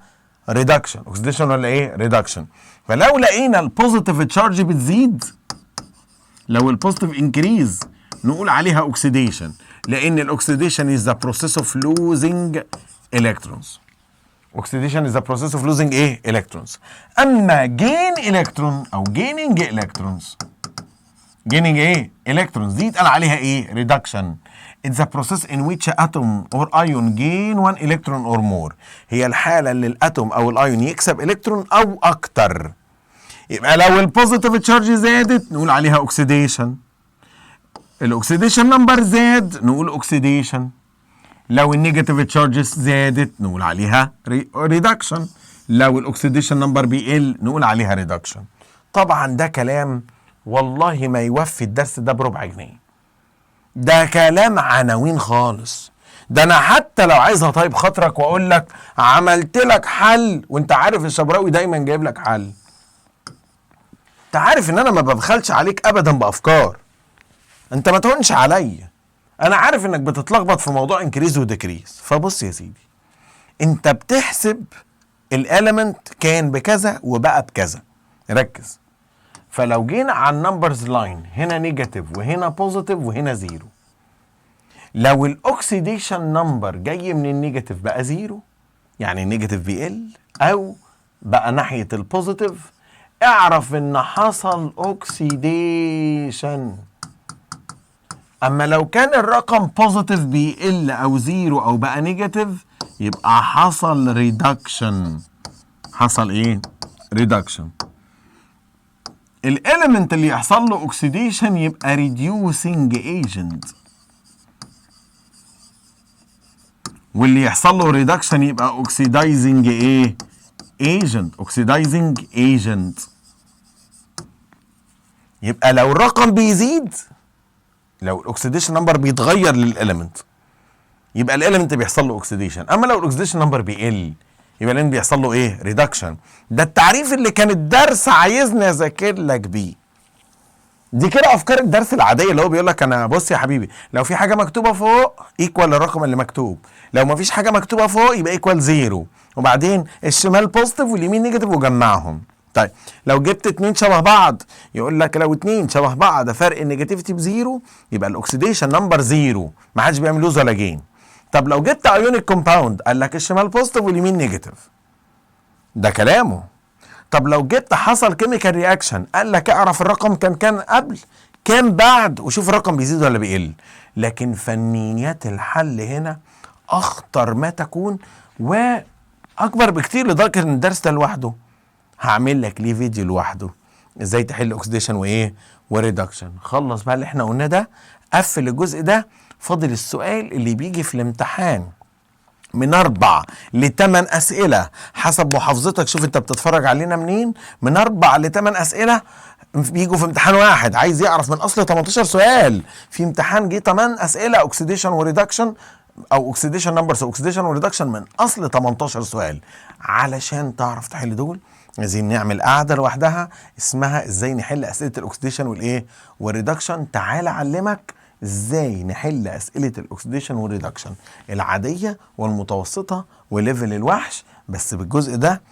ريدكشن. اوكسيديشن ولا ايه؟ ريدكشن. فلو لقينا البوزيتيف تشارج بتزيد، لو البوزيتيف انكريز نقول عليها اوكسيديشن، لان الاوكسيديشن از ذا بروسيس اوف لوزنج الكترونز. اوكسيديشن از ذا بروسيس اوف لوزنج ايه؟ الكترونز. اما جين الكترون او جيننج الكترونز، جيننج ايه؟ الكترونز دي اتقال عليها ايه؟ ريدكشن. It's a process in which atom or ion gain one electron or more. هي الحالة اللي الاتوم او الايون يكسب الكترون او اكتر. يبقى لو البوزيتيف تشارج زادت نقول عليها اوكسيديشن. الاكسيديشن نمبر زاد نقول اوكسيديشن. لو النيجاتيف تشارجز زادت نقول عليها ريدكشن. لو الاكسيديشن نمبر بيقل نقول عليها ريدكشن. طبعا ده كلام والله ما يوفي الدرس ده بربع جنيه. ده كلام عناوين خالص. ده انا حتى لو عايز اطيب خاطرك واقول لك عملت لك حل، وانت عارف الشبراوي دايما جايب لك حل. انت عارف ان انا ما ببخلش عليك ابدا بافكار. انت ما تهونش عليا. انا عارف انك بتتلخبط في موضوع انكريز وديكريز. فبص يا سيدي، انت بتحسب الاليمنت كان بكذا وبقى بكذا. ركز. فلو جينا على النمبرز لاين، هنا نيجاتيف وهنا بوزيتيف وهنا زيرو. لو الاكسيديشن نمبر جاي من النيجاتيف بقى زيرو، يعني النيجاتيف بيقل، او بقى ناحيه البوزيتيف، اعرف ان حصل اوكسيديشن. اما لو كان الرقم بوزيتيف بيقل او زيرو او بقى نيجاتيف، يبقى حصل ريدكشن. حصل ايه؟ ريدكشن. الاليمنت اللي يحصل له اوكسيديشن يبقى ريديوسنج ايجنت، واللي يحصل له ريدكشن يبقى اوكسيدايزنج ايه؟ ايجنت. اوكسيدايزنج ايجنت. يبقى لو الرقم بيزيد، لو الاكسيديشن نمبر بيتغير للاليمنت، يبقى الاليمنت بيحصل له اوكسيديشن. اما لو الاكسيديشن نمبر بيقل، يبقى الاليمنت بيحصل له ايه؟ ريدكشن. ده التعريف اللي كان الدرس عايزني اذاكر لك بيه. دي كده افكار الدرس العاديه، اللي هو بيقول لك انا بص يا حبيبي، لو في حاجه مكتوبه فوق ايكوال الرقم اللي مكتوب، لو ما فيش حاجه مكتوبه فوق يبقى ايكوال زيرو، وبعدين الشمال بوزيتيف واليمين نيجاتيف وجمعهم. طيب لو جبت اتنين شبه بعض، يقول لك لو اتنين شبه بعض فرق النيجاتيفيتي بزيرو، يبقى الاكسيديشن نمبر زيرو، ما حدش بيعمل لوز ولا جين. طب لو جبت ايونيك كومباوند، قال لك الشمال بوزيتيف واليمين نيجاتيف، ده كلامه. طب لو جبت حصل كيميكال رياكشن، قال لك اعرف الرقم كان قبل كان بعد، وشوف الرقم بيزيد ولا بيقل. لكن فنيات الحل هنا اخطر ما تكون واكبر بكتير، لدرجه ان الدرس ده لوحده هعمل لك ليه فيديو لوحده، ازاي تحل اوكسيديشن وايه وريدكشن. خلص بقى اللي احنا قلناه ده، قفل الجزء ده. فاضل السؤال اللي بيجي في الامتحان من 4 ل8 اسئله حسب محافظتك. شوف انت بتتفرج علينا منين. من 4 ل8 اسئله بيجوا في امتحان واحد، عايز يعرف من اصل 18 سؤال. في امتحان جه 8 اسئله اوكسيديشن وريدكشن، او اوكسيديشن نمبرز اوكسيديشن وريدكشن من اصل 18 سؤال. علشان تعرف تحل دول عايزين نعمل قاعده لوحدها اسمها ازاي نحل اسئله الاكسيديشن والايه والريدكشن. تعال اعلمك ازاي نحل اسئله الاكسيديشن والريدكشن العاديه والمتوسطه وليفل الوحش. بس بالجزء ده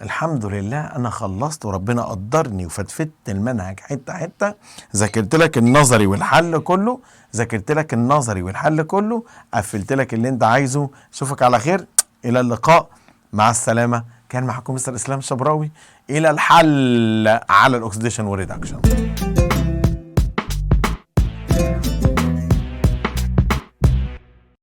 الحمد لله انا خلصت وربنا قدرني وفتفت المنهج حته حته. ذاكرت لك النظري والحل كله، ذاكرت لك النظري والحل كله، قفلت لك اللي انت عايزه. اشوفك على خير، الى اللقاء، مع السلامه. كان معكم مستر اسلام الشبراوي، الى الحل على الاكسيديشن والريدكشن.